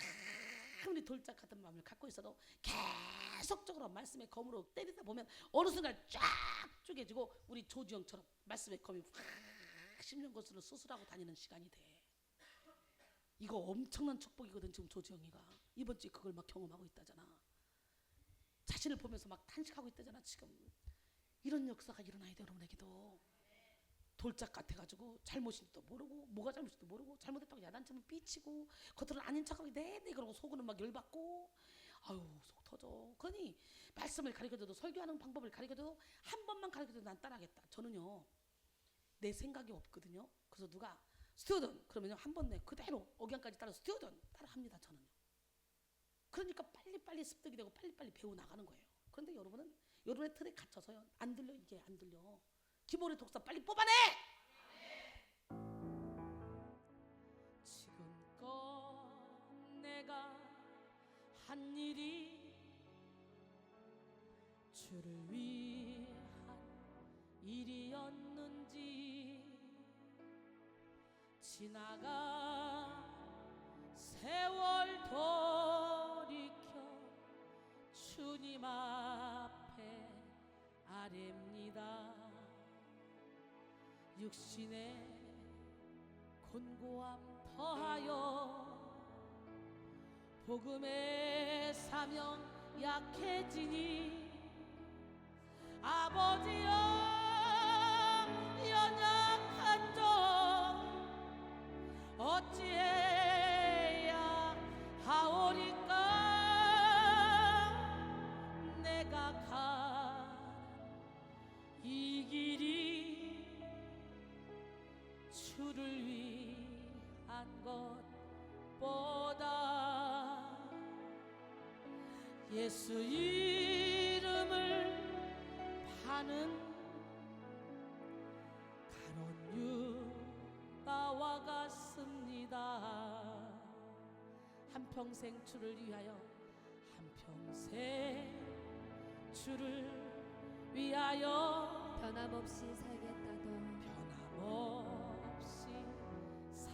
아무리 돌짝 같은 마음을 갖고 있어도 계속적으로 말씀의 검으로 때리다 보면 어느 순간 쫙 쪼개지고 우리 조주영처럼 말씀의 검이 확 씹는 것으로 수술하고 다니는 시간이 돼. 이거 엄청난 축복이거든. 지금 조주영이가 이번 주에 그걸 막 경험하고 있다잖아. 자신을 보면서 막 탄식하고 있다잖아. 지금 이런 역사가 일어나야 돼. 여러분에게도 돌짝 같아가지고 잘못인지도 모르고 뭐가 잘못인지도 모르고 잘못했다고 야단치면 삐치고 겉으로는 아닌 척하고 네네 그러고 속으로는 막 열받고 아유 속 터져. 그러니 말씀을 가르쳐줘도 설교하는 방법을 가르쳐줘도 한 번만 가르쳐줘도 난 따라하겠다. 저는요 내 생각이 없거든요. 그래서 누가 스튜던 그러면요 한 번 내 그대로 억양까지 따라 스튜던 따라합니다. 저는요. 그러니까 빨리빨리 습득이 되고 빨리빨리 배워 나가는 거예요. 그런데 여러분은 여러분의 틀에 갇혀서요 안 들려. 이게 안 들려. 기본의 독사 빨리 뽑아내! 지금껏 내가 한 일이 주를 위한 일이었는지 지나가 세월 돌이켜 주님 앞에 아뢰입니다. 육신의 곤고함 더하여 복음의 사명 약해지니 아버지여 연약한 종 어찌해야 하오리까 내가 간 이 길이 주를 위한 것보다 예수 이름을 파는 가론 유다와 같습니다. 한평생 주를 위하여 한평생 주를 위하여 변함없이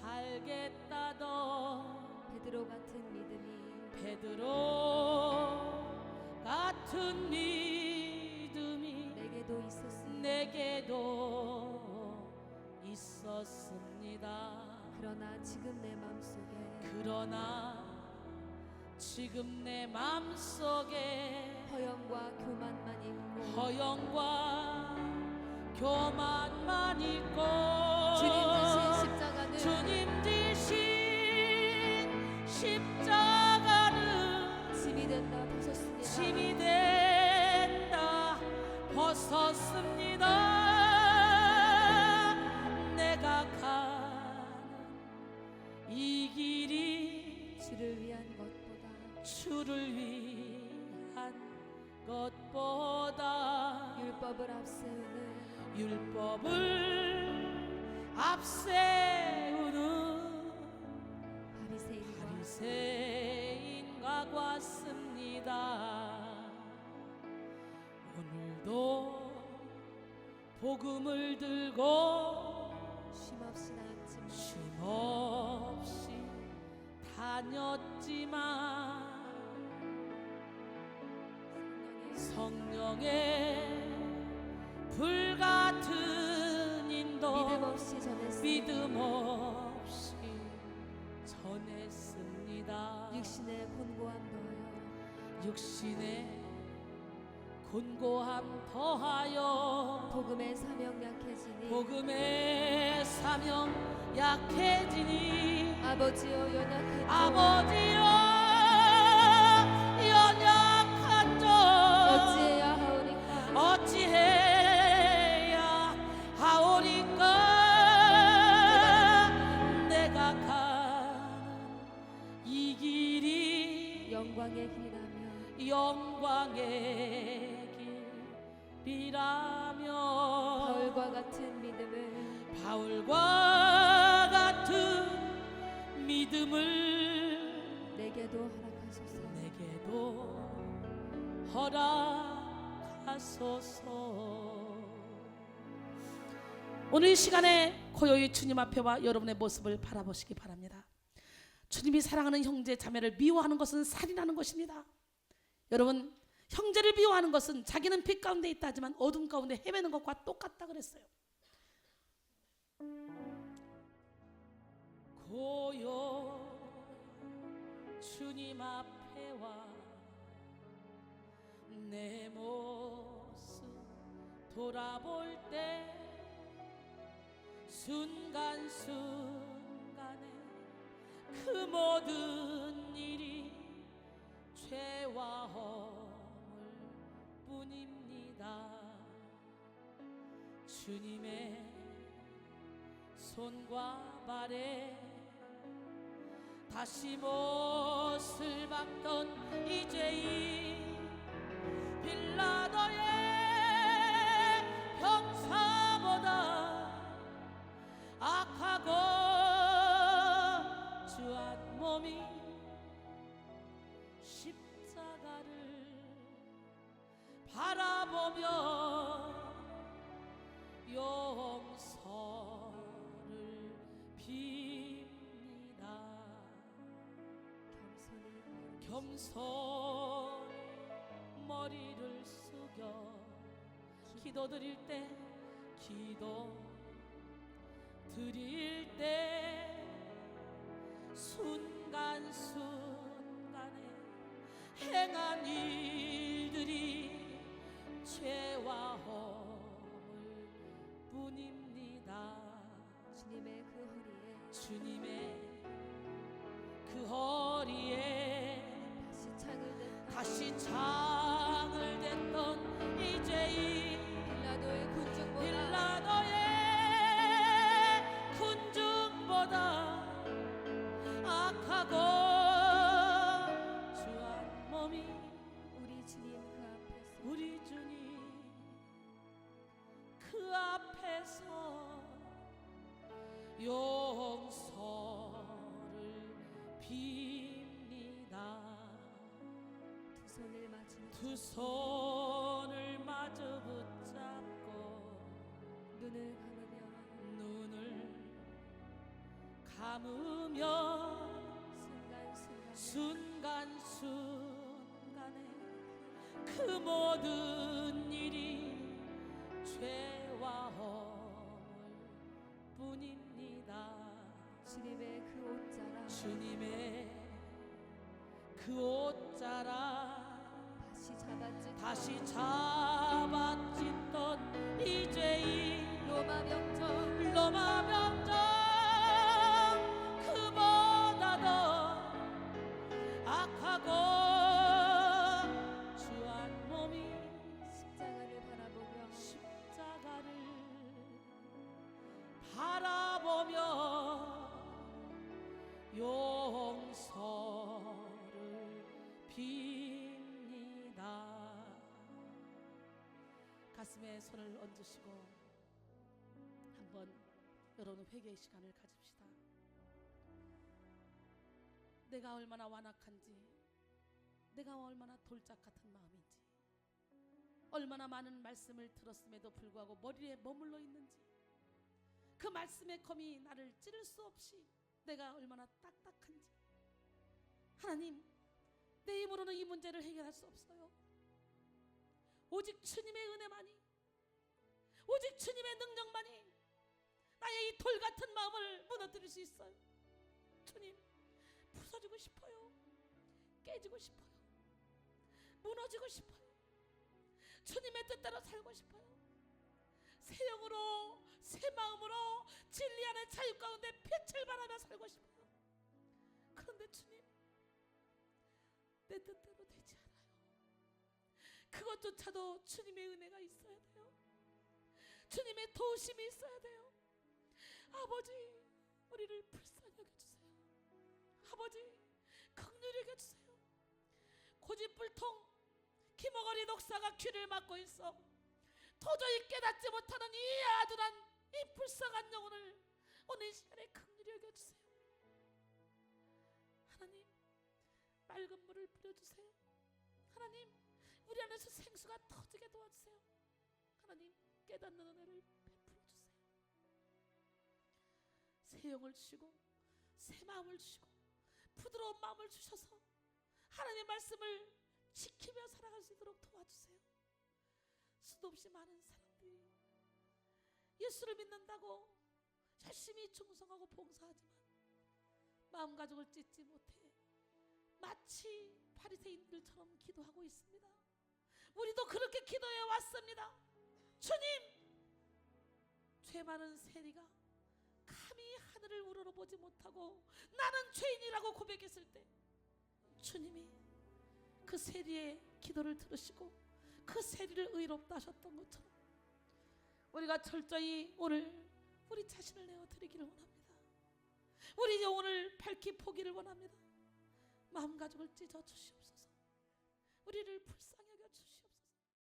살겠다던 베드로 같은 믿음이 내게도 있었으니 벗었습니다. 그러나 지금 내 맘속에 그러나 지금 내 맘속에 허영과 교만만 있고 허영과 교만만 있고 주님 지신 십자가는 주님 지신 십자가는 짐이 된다 벗었습니다. 짐이 된다 벗었습니다. 내가 가는 이 길이 주를 위한 것보다 주를 위한 것보다 율법을 앞세우는 율법을 앞세우는 바리새인과 바리새인과 같습니다. 오늘도 복음을 들고 쉼없이 다녔지만 쉼없이 다녔지만 성령의 불같은 인도 믿음 없이 전했습니다. 믿음 없이 전했습니다. 육신의 곤고함 더하여 육신의 곤고함 더하여 복음의 사명 약해지니 복음의 사명 약해지니 아버지여 연약한 아버지여 연약한 자 어찌해야 하오리까 어찌해야 하오리까 내가 가는 이 길이 영광의 길이라며 영광의 길이라며 바울과 같은 믿음을 바울과 같은 믿음을 내게도 허락하소서. 내게도 허락하소서. 오늘 이 시간에 고요히 주님 앞에 와 여러분의 모습을 바라보시기 바랍니다. 주님이 사랑하는 형제 자매를 미워하는 것은 살인하는 것입니다. 여러분, 형제를 미워하는 것은 자기는 빛 가운데 있다 하지만 어둠 가운데 헤매는 것과 똑같다 그랬어요. 고요 주님 앞에 와 내 모습 돌아볼 때 순간순간에 그 모든 일이 죄와 허물 뿐입니다. 주님의 손과 발에 다시 못을 박던 이 죄인 빌라도의 병사보다 악하고 주한 몸이 십자가를 바라보며 용서를 빕니다. 겸손히 머리를 숙여 기도 드릴 때 순간순간에 행한 일들이 죄와 허물 뿐입니다. 주님의 그 허리에 다시 창을 댔던 이 죄인 빌라도의 군중보다 악하고 주한 몸이 우리 주님 그 앞에서 용서를 빕니다. 두 손을 마주 붙잡고 눈을 감으며 순간순간에 그 모든 일이 죄와 허물 뿐입니다. 그 옷자락 다시 다시 잡아찢던 이제이 로마 병정 로마 병정 그보다 더 악하고 추한 몸이 십자가를 바라보며 십자가를 바라보며 용서를 빕니다. 가슴에 손을 얹으시고 한번 여러분 회개의 시간을 가집시다. 내가 얼마나 완악한지, 내가 얼마나 돌짝 같은 마음인지, 얼마나 많은 말씀을 들었음에도 불구하고 머리에 머물러 있는지, 그 말씀의 검이 나를 찌를 수 없이 내가 얼마나 딱딱한지, 하나님, 내 힘으로는 이 문제를 해결할 수 없어요. 오직 주님의 은혜만이, 오직 주님의 능력만이 나의 이 돌같은 마음을 무너뜨릴 수 있어요. 주님, 부서지고 싶어요. 깨지고 싶어요. 무너지고 싶어요. 주님의 뜻대로 살고 싶어요. 새 영으로, 새 마음으로 진리 안의 자유 가운데 빛을 발하며 살고 싶어요. 그런데 주님, 내 뜻대로 되지 않아요. 그것조차도 주님의 은혜가 있어야 돼요. 주님의 도우심이 있어야 돼요. 아버지, 우리를 불쌍히 여겨주세요. 아버지, 긍휼히 여겨주세요. 고집불통 기머거리 독사가 귀를 막고 있어 도저히 깨닫지 못하는 이 아둔한 이 불쌍한 영혼을 오늘 이 시간에 긍휼히 여겨주세요. 하나님, 맑은 물을 뿌려주세요. 하나님, 우리 안에서 생수가 터지게 도와주세요. 하나님, 깨닫는 은혜를 베풀어주세요. 새 영을 주시고 새 마음을 주시고 부드러운 마음을 주셔서 하나님의 말씀을 지키며 살아갈 수 있도록 도와주세요. 수도 없이 많은 사람들이 예수를 믿는다고 열심히 충성하고 봉사하지만 마음가짐을 찢지 못해 마치 바리새인들처럼 기도하고 있습니다. 우리도 그렇게 기도해 왔습니다. 주님, 죄 많은 세리가 감히 하늘을 우러러보지 못하고 나는 죄인이라고 고백했을 때 주님이 그 세리의 기도를 들으시고 그 세리를 의롭다 하셨던 것처럼 우리가 철저히 오늘 우리 자신을 내어드리기를 원합니다. 우리 영혼을 밝히 포기를 원합니다. 마음가짐을 찢어 주시옵소서. 우리를 불쌍히